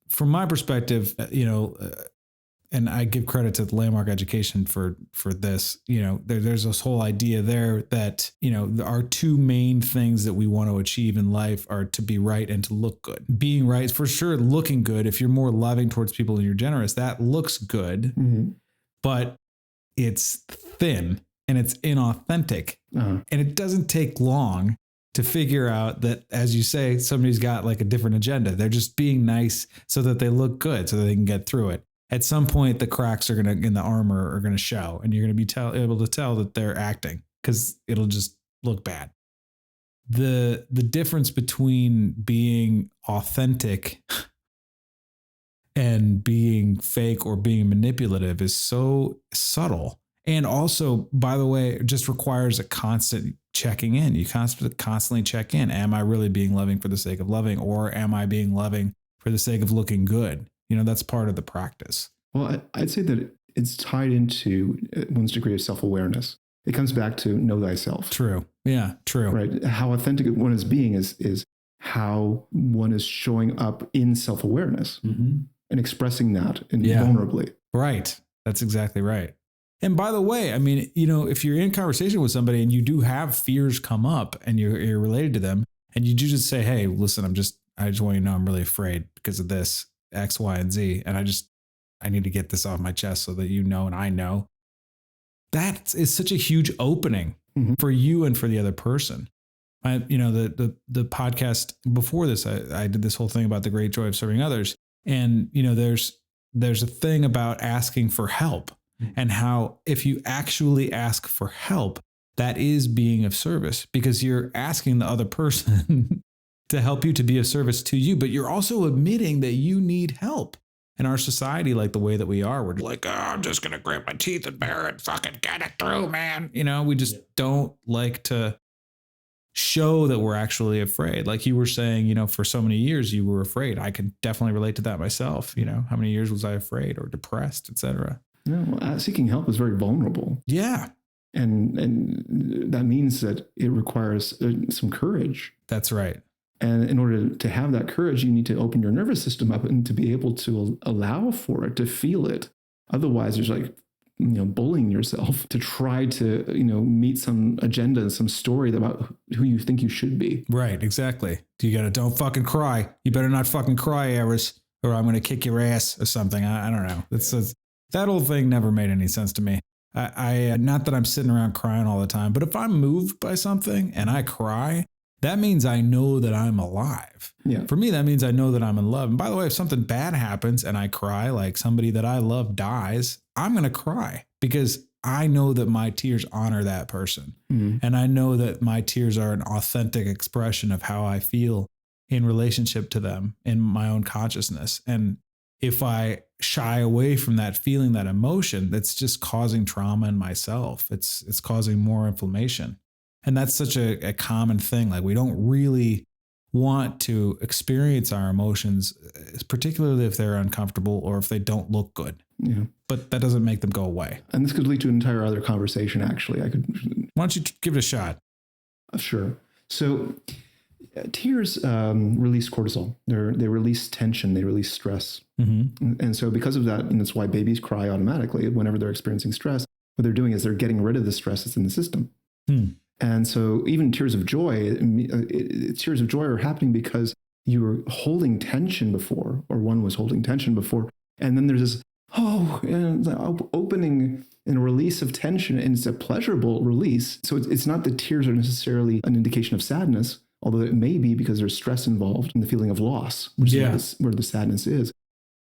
from my perspective, and I give credit to Landmark Education for this, there's this whole idea there that, our two main things that we want to achieve in life are to be right and to look good. Being right is for sure looking good. If you're more loving towards people and you're generous, that looks good, but it's thin and it's inauthentic. And it doesn't take long to figure out that, as you say, somebody's got like a different agenda. They're just being nice so that they look good, so that they can get through it. At some point, the cracks in the armor are going to show, and you're going to be able to tell that they're acting, because it'll just look bad. The difference between being authentic and being fake or being manipulative is so subtle. And also, by the way, it just requires a constant checking in. You constantly check in. Am I really being loving for the sake of loving, or am I being loving for the sake of looking good? That's part of the practice. Well, I'd say that it's tied into one's degree of self-awareness. It comes back to know thyself. True. Yeah, true. Right. How authentic one is being is how one is showing up in self-awareness and expressing that vulnerably. Right. That's exactly right. And by the way, I mean, if you're in conversation with somebody and you do have fears come up and you're related to them, and you do just say, hey, listen, I just want you to know I'm really afraid because of this X, Y, and Z. And I need to get this off my chest so that and I know. That is such a huge opening for you and for the other person. The podcast before this, I did this whole thing about the great joy of serving others. And, there's a thing about asking for help, and how if you actually ask for help, that is being of service, because you're asking the other person to help you, to be of service to you, but you're also admitting that you need help. In our society, like the way that we are, we're like, oh, I'm just going to grit my teeth and bear it, fucking get it through, man. We just don't like to show that we're actually afraid. Like you were saying, for so many years you were afraid. I can definitely relate to that myself. How many years was I afraid or depressed, etc. Yeah, well, seeking help is very vulnerable. Yeah. And that means that it requires some courage. That's right. And in order to have that courage, you need to open your nervous system up and to be able to allow for it, to feel it. Otherwise, there's like, bullying yourself to try to, meet some agenda, some story about who you think you should be. Right, exactly. Don't fucking cry. You better not fucking cry, Erez, or I'm going to kick your ass or something. I don't know. That whole thing never made any sense to me. I not that I'm sitting around crying all the time, but if I'm moved by something and I cry, that means I know that I'm alive. Yeah. For me, that means I know that I'm in love. And by the way, if something bad happens and I cry, like somebody that I love dies, I'm going to cry, because I know that my tears honor that person. And I know that my tears are an authentic expression of how I feel in relationship to them in my own consciousness. And if I shy away from that feeling, that emotion, that's just causing trauma in myself. It's causing more inflammation. And that's such a common thing. Like we don't really want to experience our emotions, particularly if they're uncomfortable or if they don't look good. Yeah. But that doesn't make them go away. And this could lead to an entire other conversation, actually. Why don't you give it a shot? Sure. So tears release cortisol. They release tension. They release stress. And so because of that, and that's why babies cry automatically whenever they're experiencing stress, what they're doing is they're getting rid of the stress that's in the system. And so even tears of joy are happening because you were holding tension before, or one was holding tension before. And then there's this and opening and a release of tension, and it's a pleasurable release. So it's not that tears are necessarily an indication of sadness, although it may be because there's stress involved in the feeling of loss, which is where the sadness is.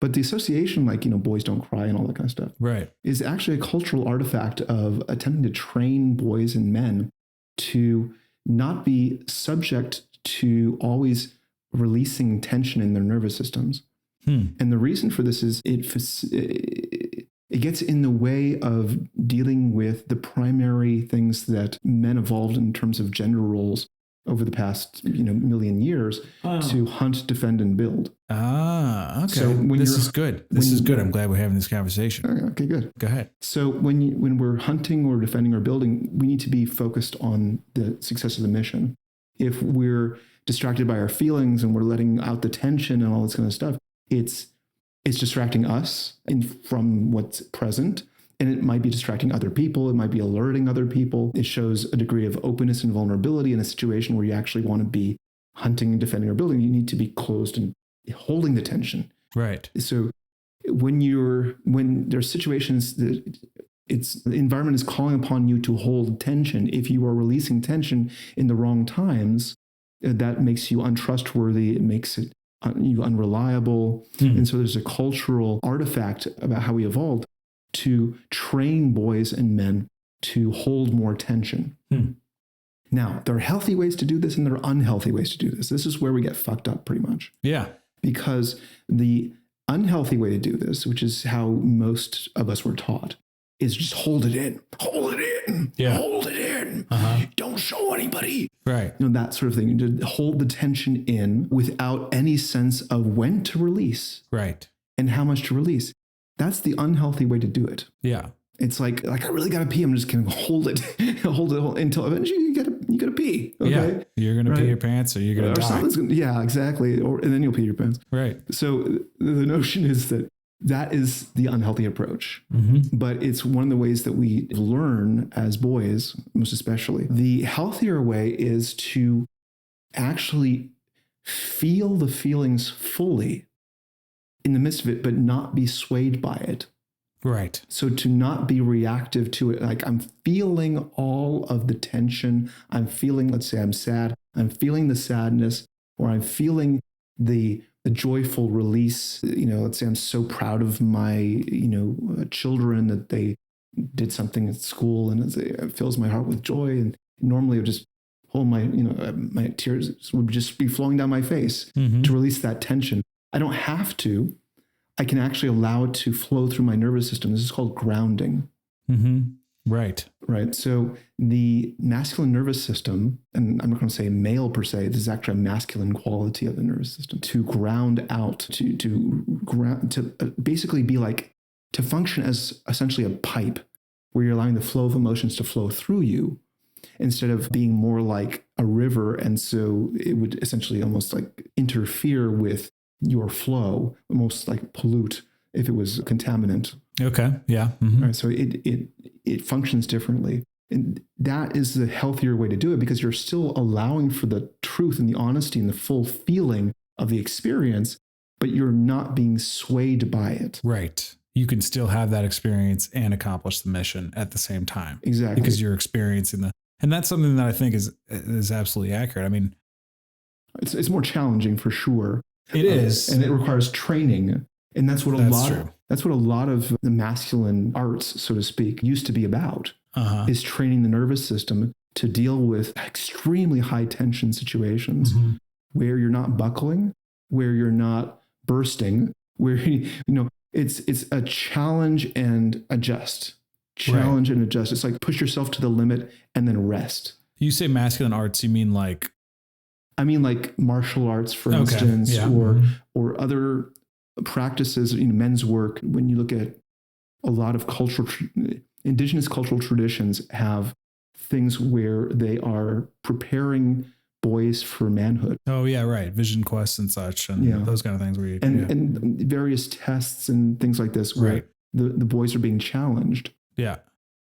But the association, like, boys don't cry and all that kind of stuff, right, is actually a cultural artifact of attempting to train boys and men to not be subject to always releasing tension in their nervous systems. And the reason for this is it gets in the way of dealing with the primary things that men evolved in terms of gender roles over the past million years to hunt, defend, and build. Okay. So this is good. This is good. I'm glad we're having this conversation. Okay, good. Go ahead. So when we're hunting or defending or building, we need to be focused on the success of the mission. If we're distracted by our feelings and we're letting out the tension and all this kind of stuff, it's distracting us from what's present. And it might be distracting other people. It might be alerting other people. It shows a degree of openness and vulnerability in a situation where you actually want to be hunting, defending, or building. You need to be closed and holding the tension. Right. So when there's situations that the environment is calling upon you to hold tension, if you are releasing tension in the wrong times, that makes you untrustworthy. It makes you unreliable. And so there's a cultural artifact about how we evolved to train boys and men to hold more tension. Now, there are healthy ways to do this and there are unhealthy ways to do this. This is where we get fucked up pretty much. Yeah. Because the unhealthy way to do this, which is how most of us were taught, is just hold it in, hold it in, hold it in. Don't show anybody. Right. That sort of thing. To hold the tension in without any sense of when to release. Right. And how much to release. That's the unhealthy way to do it. Yeah. It's like I really got to pee. I'm just going to hold it until eventually you got to pee. Okay? Yeah. You're going to pee your pants or you're going to die. Yeah, exactly. And then you'll pee your pants. Right. So the notion is that is the unhealthy approach. But it's one of the ways that we learn as boys, most especially. The healthier way is to actually feel the feelings fully in the midst of it, but not be swayed by it. Right. So to not be reactive to it, like I'm feeling all of the tension. I'm feeling, let's say I'm sad. I'm feeling the sadness, or I'm feeling the joyful release. Let's say I'm so proud of my, children that they did something at school and it fills my heart with joy. And normally I would just hold my tears would just be flowing down my face to release that tension. I don't have to. I can actually allow it to flow through my nervous system. This is called grounding. Right. Right. So the masculine nervous system, and I'm not going to say male per se, this is actually a masculine quality of the nervous system, to ground out, to basically be like, to function as essentially a pipe where you're allowing the flow of emotions to flow through you instead of being more like a river. And so it would essentially almost like interfere with your flow, almost like pollute if it was contaminant. Okay. Yeah. Right. So it functions differently. And that is the healthier way to do it, because you're still allowing for the truth and the honesty and the full feeling of the experience, but you're not being swayed by it. Right. You can still have that experience and accomplish the mission at the same time. Exactly. Because you're experiencing and that's something that I think is absolutely accurate. I mean, it's more challenging for sure. It is. And it requires training. And that's what a lot of the masculine arts, so to speak, used to be about, is training the nervous system to deal with extremely high tension situations where you're not buckling, where you're not bursting, where, it's a challenge and adjust. Challenge and adjust. It's like push yourself to the limit and then rest. You say masculine arts, you mean like? I mean like martial arts, for instance, or other practices, men's work. When you look at a lot of indigenous cultural traditions have things where they are preparing boys for manhood. Oh yeah, right. Vision quests and such, and those kind of things. Where and various tests and things like this, where the boys are being challenged. Yeah,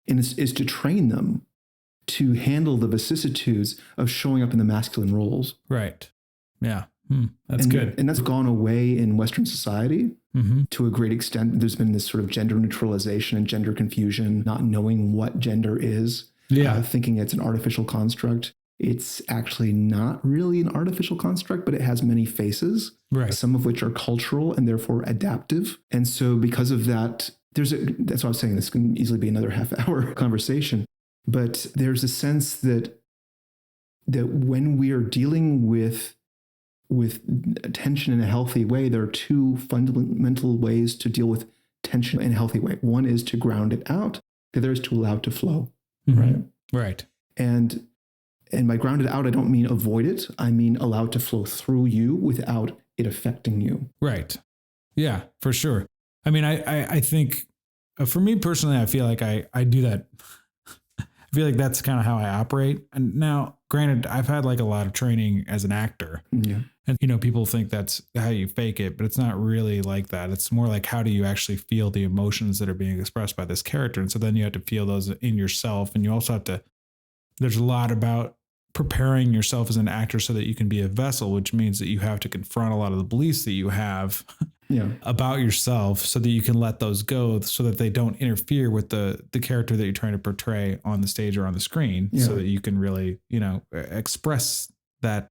and it's to train them to handle the vicissitudes of showing up in the masculine roles. Right. Yeah. That's and, good. And that's gone away in Western society to a great extent. There's been this sort of gender neutralization and gender confusion, not knowing what gender is, thinking it's an artificial construct. It's actually not really an artificial construct, but it has many faces, some of which are cultural and therefore adaptive. And so because of that, that's what I was saying, this can easily be another half-hour conversation. But there's a sense that when we are dealing with tension in a healthy way, there are two fundamental ways to deal with tension in a healthy way. One is to ground it out. The other is to allow it to flow. Right. And by ground it out, I don't mean avoid it. I mean allow it to flow through you without it affecting you. Right. Yeah, for sure. I mean, I think for me personally, I feel like I do that. I feel like that's kind of how I operate. And now, granted, I've had like a lot of training as an actor. Yeah. And, people think that's how you fake it, but it's not really like that. It's more like, how do you actually feel the emotions that are being expressed by this character? And so then you have to feel those in yourself. And you also have to, there's a lot about preparing yourself as an actor so that you can be a vessel, which means that you have to confront a lot of the beliefs that you have about yourself so that you can let those go so that they don't interfere with the character that you're trying to portray on the stage or on the screen so that you can really, express that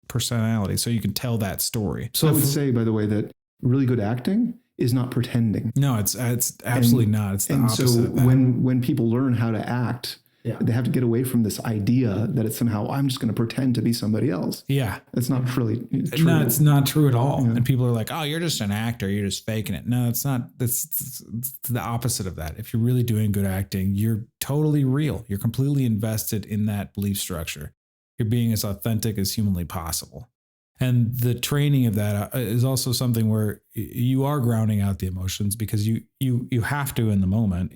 personality so you can tell that story. So I would say, by the way, that really good acting is not pretending. No, it's absolutely not. It's the opposite. So of that. when people learn how to act, they have to get away from this idea that it's somehow, I'm just going to pretend to be somebody else. Yeah. It's not really true. No, it's not true at all. Yeah. And people are like, oh, you're just an actor. You're just faking it. No, it's not. It's the opposite of that. If you're really doing good acting, you're totally real. You're completely invested in that belief structure. You're being as authentic as humanly possible. And the training of that is also something where you are grounding out the emotions because you have to in the moment,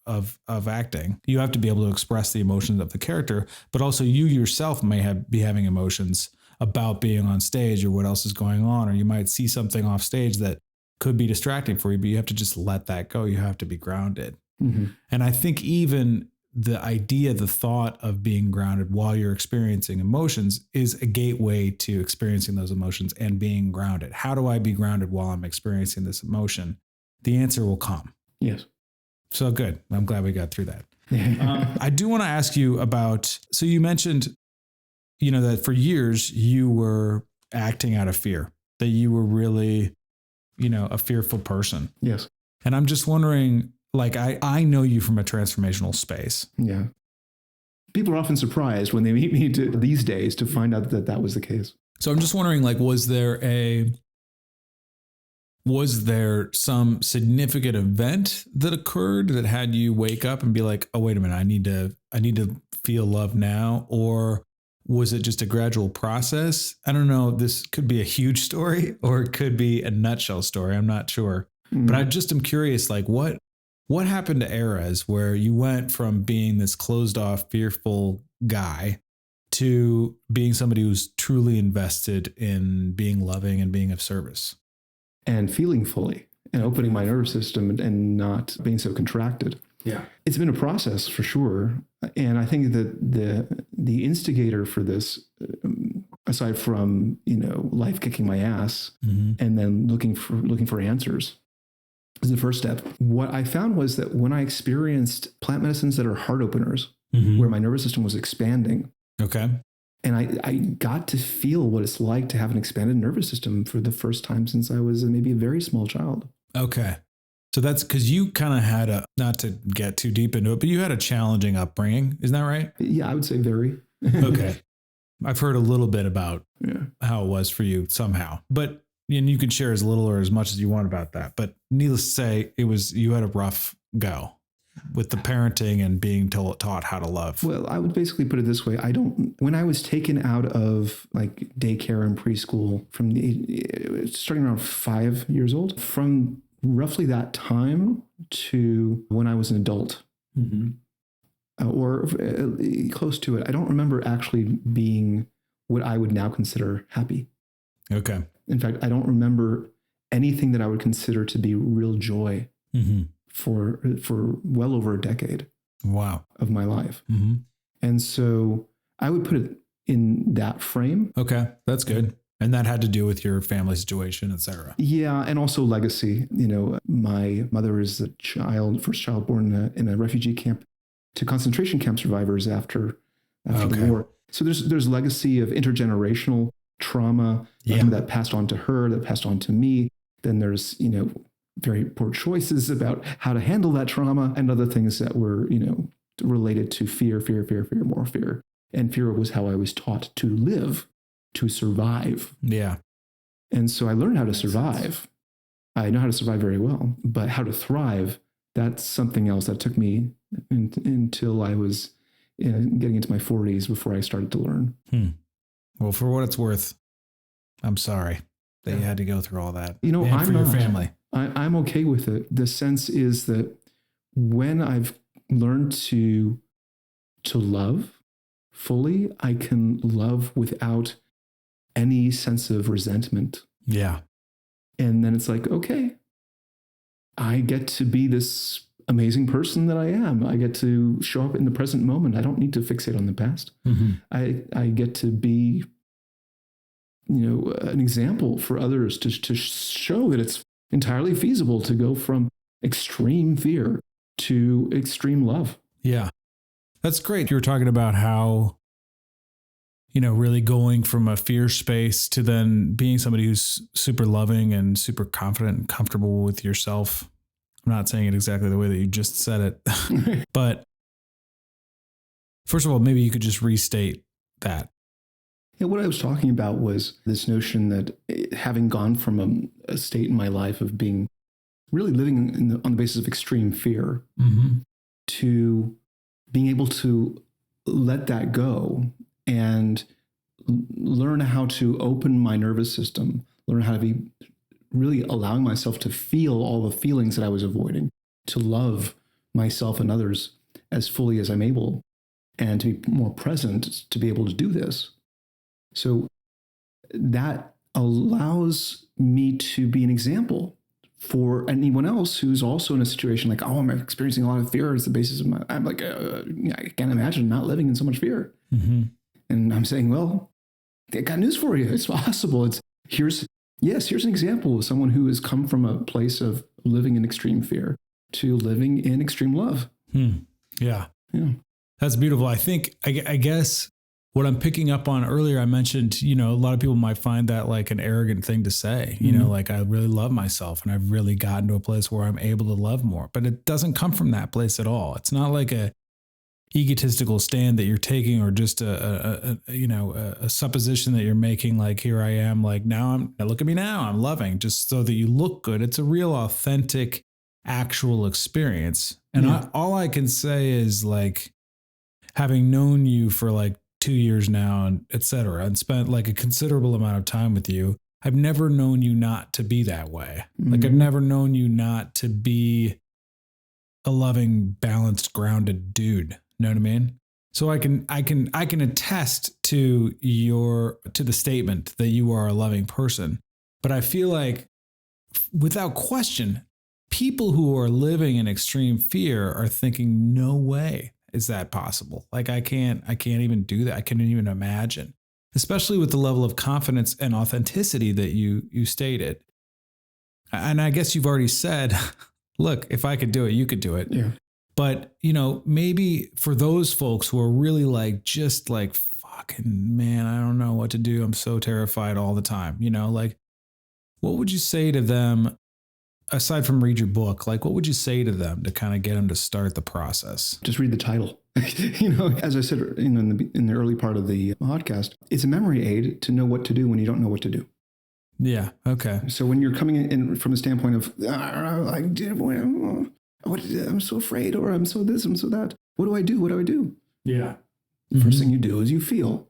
of acting. You have to be able to express the emotions of the character, but also you yourself may be having emotions about being on stage or what else is going on, or you might see something off stage that could be distracting for you, but you have to just let that go. You have to be grounded. And I think even the idea, the thought of being grounded while you're experiencing emotions is a gateway to experiencing those emotions and being grounded. How do I be grounded while I'm experiencing this emotion? The answer will come. Yes. So good. I'm glad we got through that. I do want to ask you about, so you mentioned, that for years you were acting out of fear, that you were really, a fearful person. Yes. And I'm just wondering, like, I know you from a transformational space. Yeah. People are often surprised when they meet me these days to find out that was the case. So I'm just wondering, like, was there some significant event that occurred that had you wake up and be like, oh, wait a minute, I need to feel love now? Or was it just a gradual process? I don't know. This could be a huge story or it could be a nutshell story. I'm not sure. But I just am curious, like, what happened to Erez where you went from being this closed off, fearful guy to being somebody who's truly invested in being loving and being of service? And feeling fully and opening my nervous system and not being so contracted. Yeah. It's been a process for sure. And I think that the instigator for this, aside from, life kicking my ass and then looking for answers, is the first step. What I found was that when I experienced plant medicines that are heart openers, where my nervous system was expanding. Okay. And I got to feel what it's like to have an expanded nervous system for the first time since I was maybe a very small child. Okay. So that's because you kind of had not to get too deep into it, but you had a challenging upbringing. Isn't that right? Yeah, I would say very. Okay. I've heard a little bit about how it was for you somehow, but you can share as little or as much as you want about that. But needless to say, you had a rough go with the parenting and being taught how to love. Well, I would basically put it this way. When I was taken out of like daycare and preschool starting around 5 years old, from roughly that time to when I was an adult, or close to it, I don't remember actually being what I would now consider happy. Okay. In fact, I don't remember anything that I would consider to be real joy for well over a decade. Wow. Of my life. And so I would put it in that frame. Okay. That's good. And that had to do with your family situation, et cetera. Yeah, and also legacy. My mother is first child born in a refugee camp to concentration camp survivors after the war. So there's legacy of intergenerational trauma that passed on to her, that passed on to me. Then there's, very poor choices about how to handle that trauma and other things that were, related to fear, more fear. And fear was how I was taught to live, to survive. Yeah. And so I learned how to survive. I know how to survive very well, but how to thrive, that's something else that took me until I was getting into my 40s before I started to learn. Well, for what it's worth, I'm sorry that you had to go through all that. I'm for your family. I'm okay with it. The sense is that when I've learned to love fully, I can love without any sense of resentment. Yeah. And then it's like, okay, I get to be this amazing person that I am. I get to show up in the present moment. I don't need to fixate on the past. I get to be, an example for others to show that it's entirely feasible to go from extreme fear to extreme love. Yeah. That's great. You were talking about how, really going from a fear space to then being somebody who's super loving and super confident and comfortable with yourself. I'm not saying it exactly the way that you just said it, but first of all, maybe you could just restate that. Yeah, what I was talking about was this notion that having gone from a state in my life of being really living on the basis of extreme fear to being able to let that go and learn how to open my nervous system, learn how to be really allowing myself to feel all the feelings that I was avoiding, to love myself and others as fully as I'm able, and to be more present to be able to do this. So that allows me to be an example for anyone else who's also in a situation like, oh, I'm experiencing a lot of fear as the basis of I'm like, I can't imagine not living in so much fear. And I'm saying, well, I got news for you. It's possible. Here's an example of someone who has come from a place of living in extreme fear to living in extreme love. Yeah. That's beautiful. I think, I guess what I'm picking up on earlier, I mentioned, a lot of people might find that like an arrogant thing to say, like I really love myself and I've really gotten to a place where I'm able to love more, but it doesn't come from that place at all. It's not like a egotistical stand that you're taking or just a supposition that you're making. Like, here I am, like now look at me now, I'm loving, just so that you look good. It's a real authentic, actual experience. And all I can say is, like, having known you for like 2 years now and et cetera, and spent like a considerable amount of time with you, I've never known you not to be that way. Like I've never known you not to be a loving, balanced, grounded dude. Know what I mean? So I can attest to the statement that you are a loving person. But I feel like, without question, people who are living in extreme fear are thinking, no way is that possible. Like I can't even do that. I can't even imagine, especially with the level of confidence and authenticity that you stated. And I guess you've already said, look, if I could do it, you could do it. Yeah. But, maybe for those folks who are really like, just like, fucking man, I don't know what to do. I'm so terrified all the time. Like, what would you say to them, aside from read your book? Like, what would you say to them to kind of get them to start the process? Just read the title. As I said, in the early part of the podcast, it's a memory aid to know what to do when you don't know what to do. Yeah. Okay. So when you're coming in from a standpoint of, I'm so afraid, or I'm so this, I'm so that. What do I do? What do I do? Yeah. The first thing you do is you feel.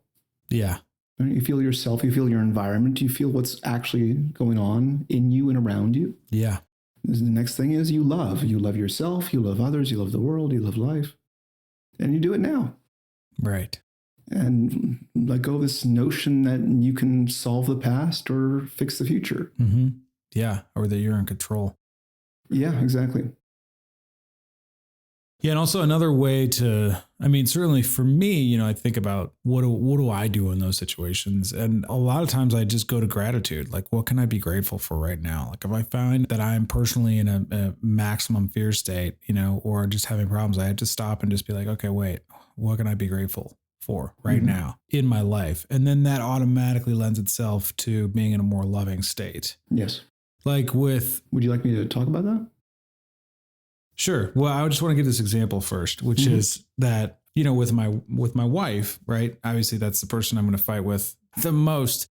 Yeah. You feel yourself, you feel your environment, you feel what's actually going on in you and around you. Yeah. The next thing is you love. You love yourself, you love others, you love the world, you love life. And you do it now. Right. And let go of this notion that you can solve the past or fix the future. Yeah. Or that you're in control. Yeah, exactly. Yeah. And also another way to, I mean, certainly for me, I think about what do I do in those situations? And a lot of times I just go to gratitude. Like, what can I be grateful for right now? Like if I find that I'm personally in a maximum fear state, or just having problems, I have to stop and just be like, okay, wait, what can I be grateful for right now in my life? And then that automatically lends itself to being in a more loving state. Yes. Like would you like me to talk about that? Sure. Well, I just want to give this example first, which is that, with my wife, right? Obviously that's the person I'm going to fight with the most.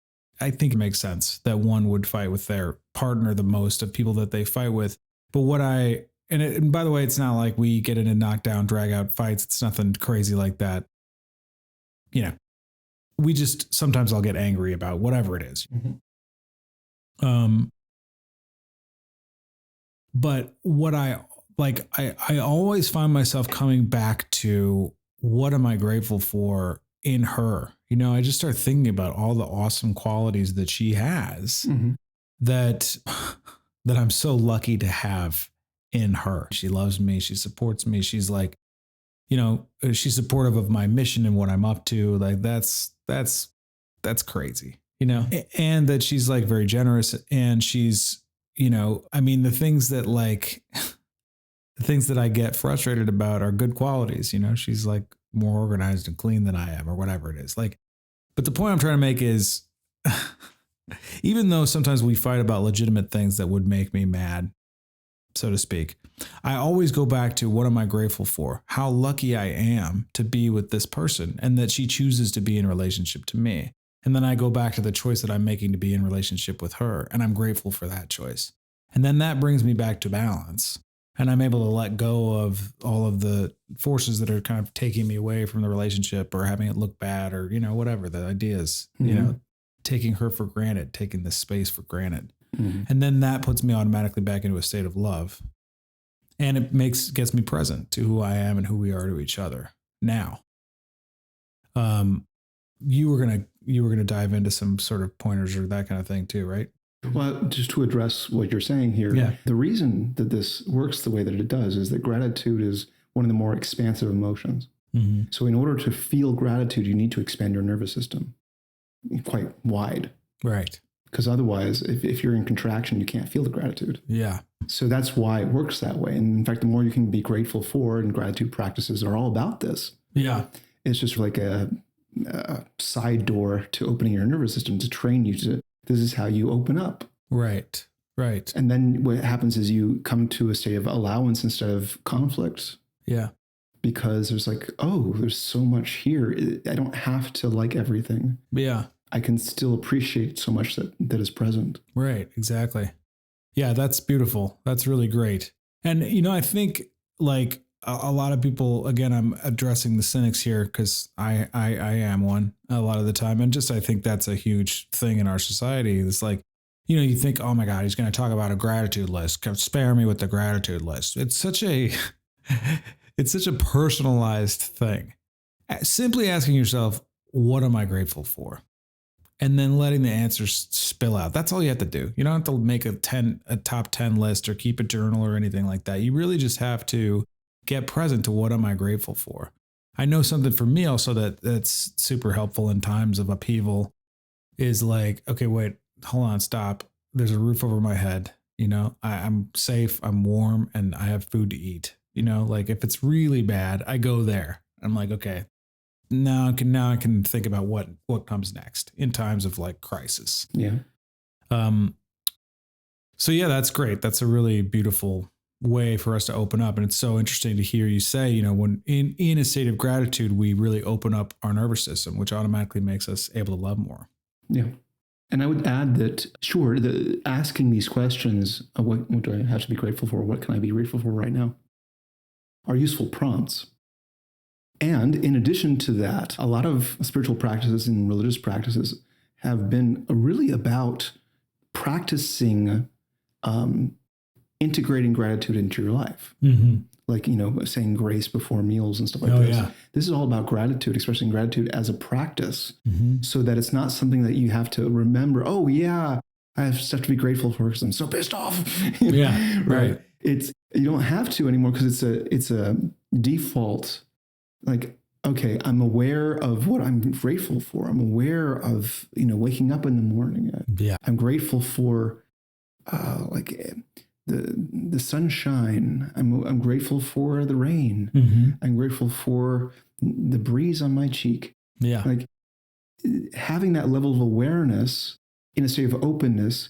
I think it makes sense that one would fight with their partner the most of people that they fight with. But and by the way, it's not like we get into knockdown, drag out fights. It's nothing crazy like that. We just, sometimes I'll get angry about whatever it is. But what I always find myself coming back to what am I grateful for in her? I just start thinking about all the awesome qualities that she has that I'm so lucky to have in her. She loves me. She supports me. She's like, she's supportive of my mission and what I'm up to. Like that's crazy, and that she's like very generous and she's, the things that the things that I get frustrated about are good qualities. She's like more organized and clean than I am or whatever it is. But the point I'm trying to make is even though sometimes we fight about legitimate things that would make me mad, so to speak, I always go back to what am I grateful for? How lucky I am to be with this person and that she chooses to be in relationship to me. And then I go back to the choice that I'm making to be in relationship with her. And I'm grateful for that choice. And then that brings me back to balance. And I'm able to let go of all of the forces that are kind of taking me away from the relationship or having it look bad or, whatever the idea is, taking her for granted, taking the space for granted. And then that puts me automatically back into a state of love. And it gets me present to who I am and who we are to each other now. You were gonna dive into some sort of pointers or that kind of thing too, right? Well, just to address what you're saying here, the reason that this works the way that it does is that gratitude is one of the more expansive emotions. So in order to feel gratitude, you need to expand your nervous system quite wide. Right. Because otherwise, if you're in contraction, you can't feel the gratitude. Yeah. So that's why it works that way. And in fact, the more you can be grateful for, and gratitude practices are all about this. Yeah. It's just like a side door to opening your nervous system to train you to, this is how you open up. Right. Right. And then what happens is you come to a state of allowance instead of conflict. Yeah. Because there's like, oh, there's so much here. I don't have to like everything. Yeah. I can still appreciate so much that is present. Right. Exactly. Yeah, that's beautiful. That's really great. And, I think like a lot of people, again, I'm addressing the cynics here because I am one a lot of the time. And just, I think that's a huge thing in our society. It's like, you think, oh my God, he's going to talk about a gratitude list. Spare me with the gratitude list. It's such a personalized thing. Simply asking yourself, what am I grateful for? And then letting the answers spill out. That's all you have to do. You don't have to make a top 10 list or keep a journal or anything like that. You really just have to get present to what am I grateful for. I know something for me also that's super helpful in times of upheaval is like, okay, wait, hold on, stop. There's a roof over my head. I'm safe, I'm warm, and I have food to eat. Like if it's really bad, I go there. I'm like, okay, now I can think about what comes next in times of like crisis. Yeah. So yeah, that's great. That's a really beautiful way for us to open up. And it's so interesting to hear you say, when in a state of gratitude, we really open up our nervous system, which automatically makes us able to love more. Yeah. And I would add that, sure, asking these questions, what do I have to be grateful for? What can I be grateful for right now? Are useful prompts. And in addition to that, a lot of spiritual practices and religious practices have been really about practicing integrating gratitude into your life. Mm-hmm. Like, saying grace before meals and stuff like this. Yeah. This is all about gratitude, expressing gratitude as a practice, so that it's not something that you have to remember, oh yeah, I have stuff to be grateful for because I'm so pissed off. Yeah, right. It's You don't have to anymore because it's a default. Like, okay, I'm aware of what I'm grateful for. I'm aware of, waking up in the morning. Yeah. I'm grateful for like the sunshine. I'm grateful for the rain. Mm-hmm. I'm grateful for the breeze on my cheek. Yeah. Like having that level of awareness in a state of openness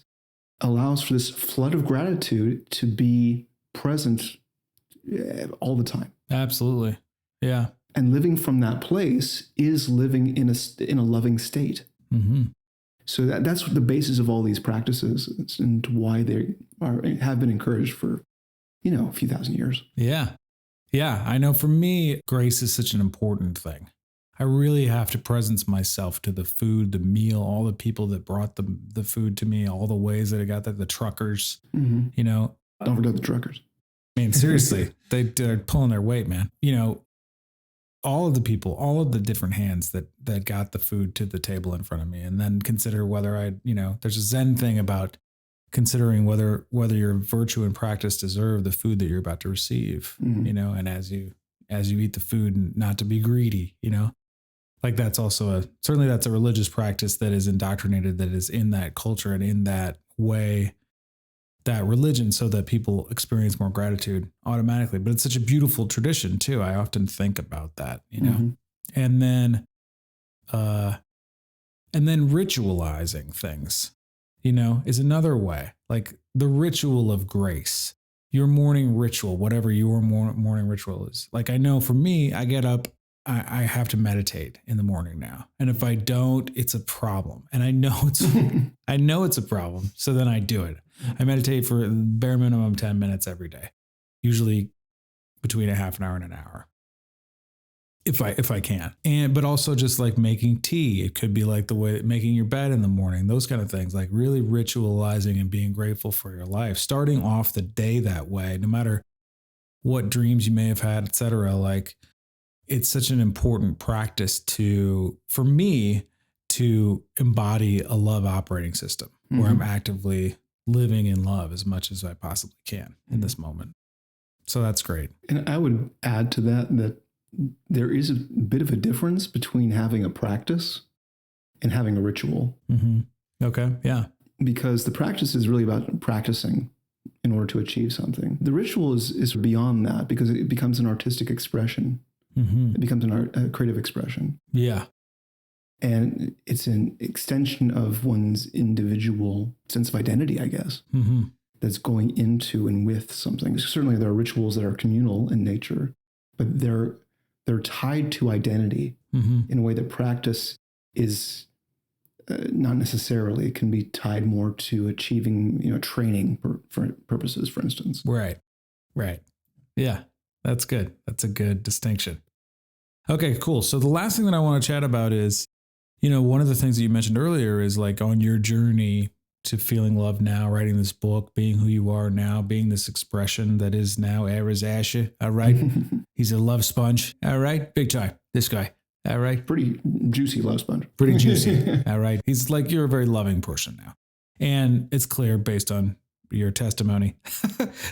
allows for this flood of gratitude to be present all the time. Absolutely. Yeah. And living from that place is living in a loving state. Mm-hmm. So that's the basis of all these practices and why they have been encouraged for, a few thousand years. Yeah. Yeah. I know for me, grace is such an important thing. I really have to presence myself to the food, the meal, all the people that brought the food to me, all the ways that I got that, the truckers, Mm-hmm. Don't forget the truckers. I mean, seriously, they're pulling their weight, man. All of the people, all of the different hands that got the food to the table in front of me, and then consider whether there's a Zen thing about considering whether your virtue and practice deserve the food that you're about to receive, Mm-hmm. and as you eat the food, not to be greedy, like that's also certainly that's a religious practice that is indoctrinated, that is in that culture and in that way, that religion, so that people experience more gratitude automatically. But it's such a beautiful tradition too. I often think about that, Mm-hmm. and then ritualizing things, is another way, like the ritual of grace, your morning ritual, whatever your morning ritual is. Like, I know for me, I get up, I have to meditate in the morning now. And if I don't, it's a problem. And I know it's a problem. So then I do it. I meditate for bare minimum 10 minutes every day, usually between a half an hour and an hour, if I can. But also just like making tea. It could be like the way making your bed in the morning, those kind of things, like really ritualizing and being grateful for your life, starting off the day that way, no matter what dreams you may have had, et cetera. Like, it's such an important practice for me to embody a love operating system where I'm actively living in love as much as I possibly can in this moment. So that's great. And I would add to that there is a bit of a difference between having a practice and having a ritual. Mm-hmm. Okay. Yeah. Because the practice is really about practicing in order to achieve something. The ritual is beyond that because it becomes an artistic expression. Mm-hmm. It becomes a creative expression. Yeah. And it's an extension of one's individual sense of identity, I guess, that's going into and with something. Certainly there are rituals that are communal in nature, but they're tied to identity in a way that practice is not necessarily. It can be tied more to achieving, training for purposes, for instance. Right. Yeah, that's good. That's a good distinction. Okay, cool. So the last thing that I want to chat about is, one of the things that you mentioned earlier is like on your journey to feeling love now, writing this book, being who you are now, being this expression that is now Erez Ascher. All right. He's a love sponge. All right. Big time. This guy. All right. Pretty juicy love sponge. Pretty juicy. All right. He's like, you're a very loving person now. And it's clear based on your testimony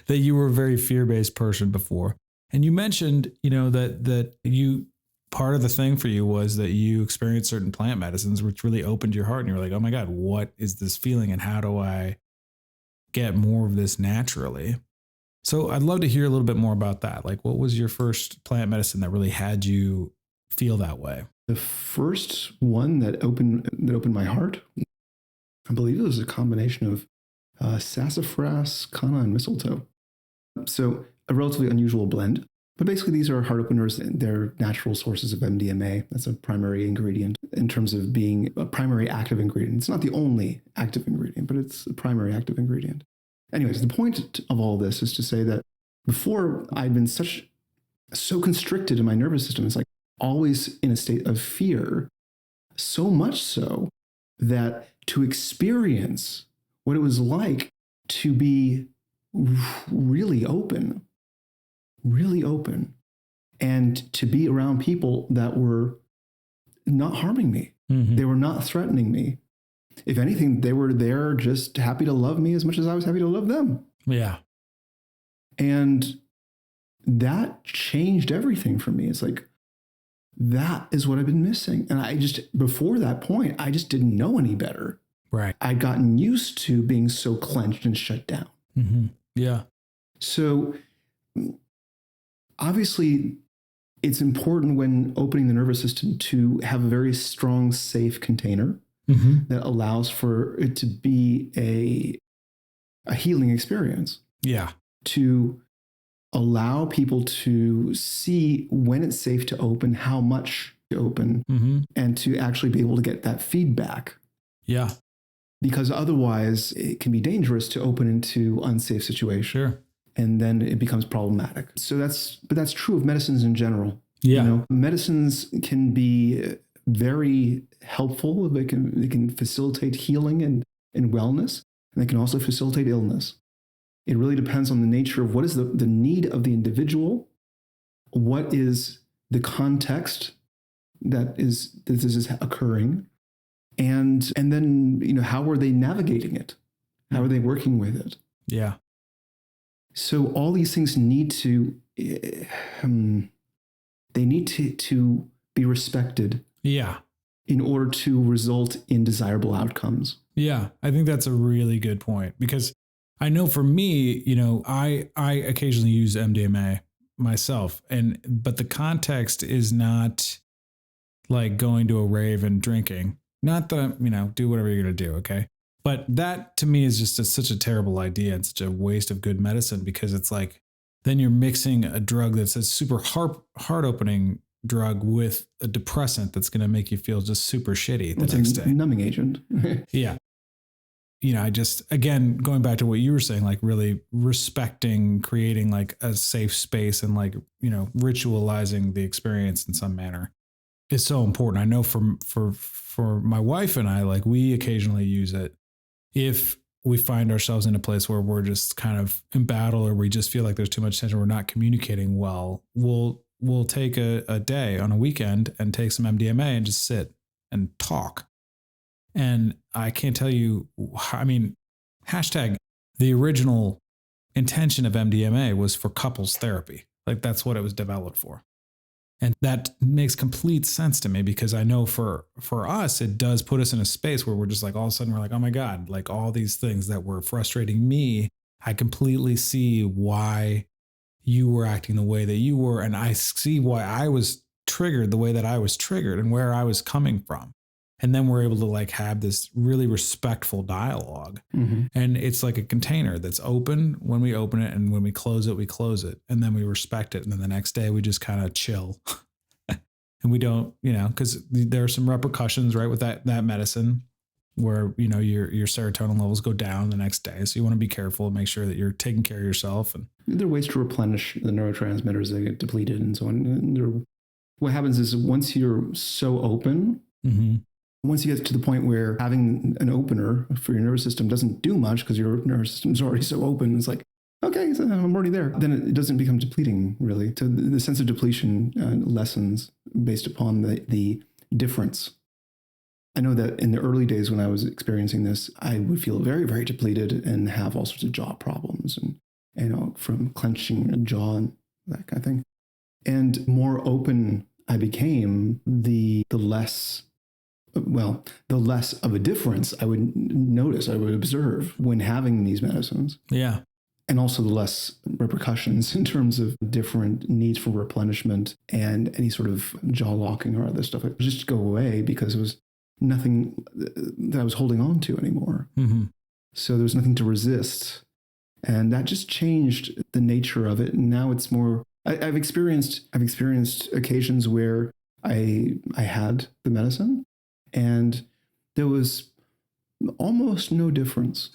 that you were a very fear-based person before. And you mentioned, that you, part of the thing for you was that you experienced certain plant medicines, which really opened your heart. And you were like, oh my God, what is this feeling? And how do I get more of this naturally? So I'd love to hear a little bit more about that. Like, what was your first plant medicine that really had you feel that way? The first one that opened my heart, I believe it was a combination of sassafras, canna, and mistletoe. So a relatively unusual blend. But basically, these are heart openers. They're natural sources of MDMA. That's a primary ingredient in terms of being a primary active ingredient. It's not the only active ingredient, but it's a primary active ingredient. Anyways, the point of all this is to say that before I'd been so constricted in my nervous system, it's like always in a state of fear, so much so that to experience what it was like to be really open, and to be around people that were not harming me. Mm-hmm. They were not threatening me. If anything, they were there just happy to love me as much as I was happy to love them. Yeah. And that changed everything for me. It's like, that is what I've been missing. And before that point, I just didn't know any better. Right. I'd gotten used to being so clenched and shut down. Mm-hmm. Yeah. So obviously, it's important when opening the nervous system to have a very strong, safe container that allows for it to be a healing experience. Yeah. To allow people to see when it's safe to open, how much to open, and to actually be able to get that feedback. Yeah. Because otherwise it can be dangerous to open into unsafe situations. Sure. And then it becomes problematic. So that's true of medicines in general. Yeah. Medicines can be very helpful. They can facilitate healing and wellness. And they can also facilitate illness. It really depends on the nature of what is the need of the individual, what is the context that this is occurring, and then how are they navigating it? How are they working with it? Yeah. So all these things need to to be respected. Yeah. In order to result in desirable outcomes. Yeah, I think that's a really good point, because I know for me, I occasionally use MDMA myself, but the context is not like going to a rave and drinking. Not that I'm, do whatever you're going to do. Okay. But that to me is just such a terrible idea and such a waste of good medicine, because it's like, then you're mixing a drug that's a super heart opening drug with a depressant that's going to make you feel just super shitty the next day. Numbing agent. Yeah. Again, going back to what you were saying, like really respecting, creating like a safe space and like, ritualizing the experience in some manner is so important. I know for my wife and I, like we occasionally use it if we find ourselves in a place where we're just kind of in battle, or we just feel like there's too much tension, we're not communicating well. We'll take a day on a weekend and take some MDMA and just sit and talk. And I can't tell you, hashtag the original intention of MDMA was for couples therapy. Like that's what it was developed for. And that makes complete sense to me, because I know for us, it does put us in a space where we're just like, all of a sudden we're like, oh my God, like all these things that were frustrating me, I completely see why you were acting the way that you were. And I see why I was triggered the way that I was triggered and where I was coming from. And then we're able to like have this really respectful dialogue. And it's like a container that's open when we open it, and when we close it, and then we respect it. And then the next day we just kind of chill and we don't, because there are some repercussions, right, with that medicine where, your serotonin levels go down the next day. So you want to be careful and make sure that you're taking care of yourself. And there are ways to replenish the neurotransmitters that get depleted and so on. And what happens is once you're so open, once you get to the point where having an opener for your nervous system doesn't do much because your nervous system is already so open, it's like, okay, so I'm already there. Then it doesn't become depleting, really. So the sense of depletion lessens based upon the difference. I know that in the early days when I was experiencing this, I would feel very, very depleted and have all sorts of jaw problems and from clenching a jaw and that kind of thing. And more open I became, the less of a difference I would notice, I would observe when having these medicines. Yeah. And also the less repercussions in terms of different needs for replenishment and any sort of jaw locking or other stuff. It would just go away because it was nothing that I was holding on to anymore. So there was nothing to resist. And that just changed the nature of it. And now it's more, I've experienced occasions where I had the medicine, and there was almost no difference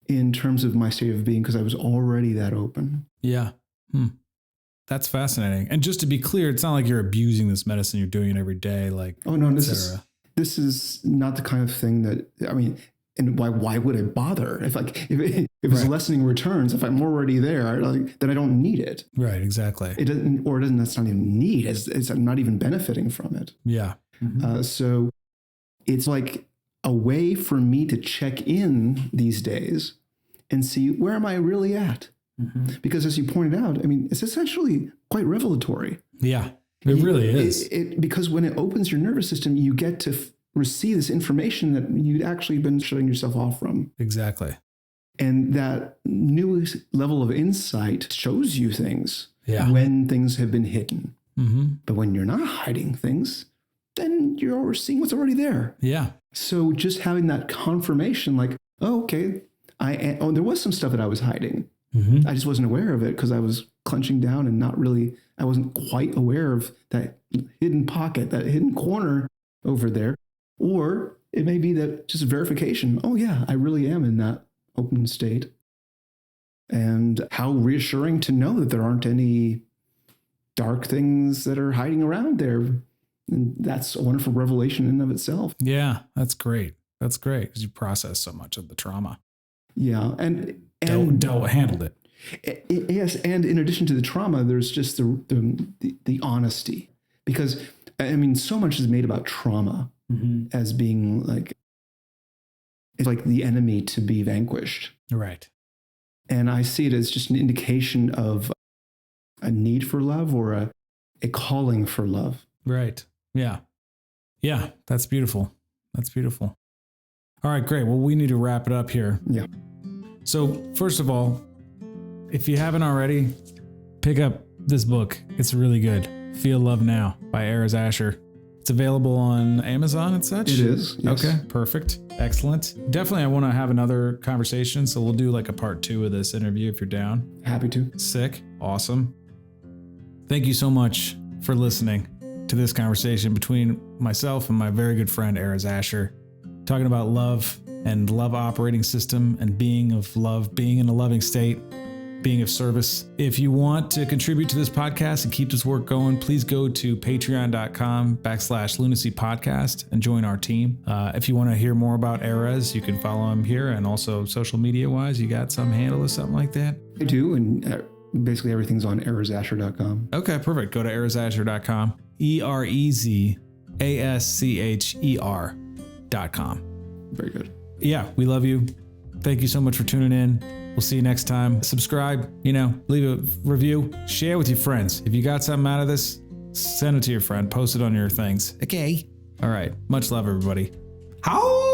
in terms of my state of being because I was already that open. Yeah. That's fascinating. And just to be clear, it's not like you're abusing this medicine. You're doing it every day. Like, oh no, this is not the kind of thing that, and why would I bother if it's lessening returns? If I'm already there, then I don't need it. Right. Exactly. That's not even need. It's I'm not even benefiting from it. Yeah. So it's like a way for me to check in these days and see, where am I really at? Because as you pointed out, I mean, it's essentially quite revelatory. Yeah, it really is. Because when it opens your nervous system, you get to receive this information that you'd actually been shutting yourself off from. Exactly. And that new level of insight shows you things when things have been hidden. But when you're not hiding things, then you're seeing what's already there. Yeah. So just having that confirmation, like, oh, okay, there was some stuff that I was hiding. I just wasn't aware of it because I was clenching down and I wasn't quite aware of that hidden pocket, that hidden corner over there. Or it may be that just verification. Oh yeah, I really am in that open state. And how reassuring to know that there aren't any dark things that are hiding around there. And that's a wonderful revelation in and of itself. Yeah, that's great. That's great because you process so much of the trauma. Yeah, and handled it. Yes, and in addition to the trauma, there's just the honesty, because I mean, so much is made about trauma as being like it's like the enemy to be vanquished, right? And I see it as just an indication of a need for love or a calling for love, right? Yeah, yeah, that's beautiful. That's beautiful. All right, great. Well, we need to wrap it up here. Yeah. So first of all, if you haven't already, pick up this book. It's really good. Feel Love Now by Erez Ascher. It's available on Amazon and such? It is. Yes. Okay, perfect. Excellent. Definitely, I want to have another conversation. So we'll do like a part 2 of this interview if you're down. Happy to. Sick. Awesome. Thank you so much for listening to this conversation between myself and my very good friend, Erez Ascher, talking about love and love operating system and being of love, being in a loving state, being of service. If you want to contribute to this podcast and keep this work going, please go to patreon.com/Lunacy podcast and join our team. If you want to hear more about Erez, you can follow him here, and also social media wise, you got some handle or something like that? I do. And basically everything's on erezascher.com. Okay, perfect. Go to erezascher.com, EREZASCHER.com. Very good. Yeah, we love you. Thank you so much for tuning in. We'll see you next time. Subscribe, leave a review, share with your friends. If you got something out of this, send it to your friend, post it on your things. Okay. All right. Much love, everybody. How?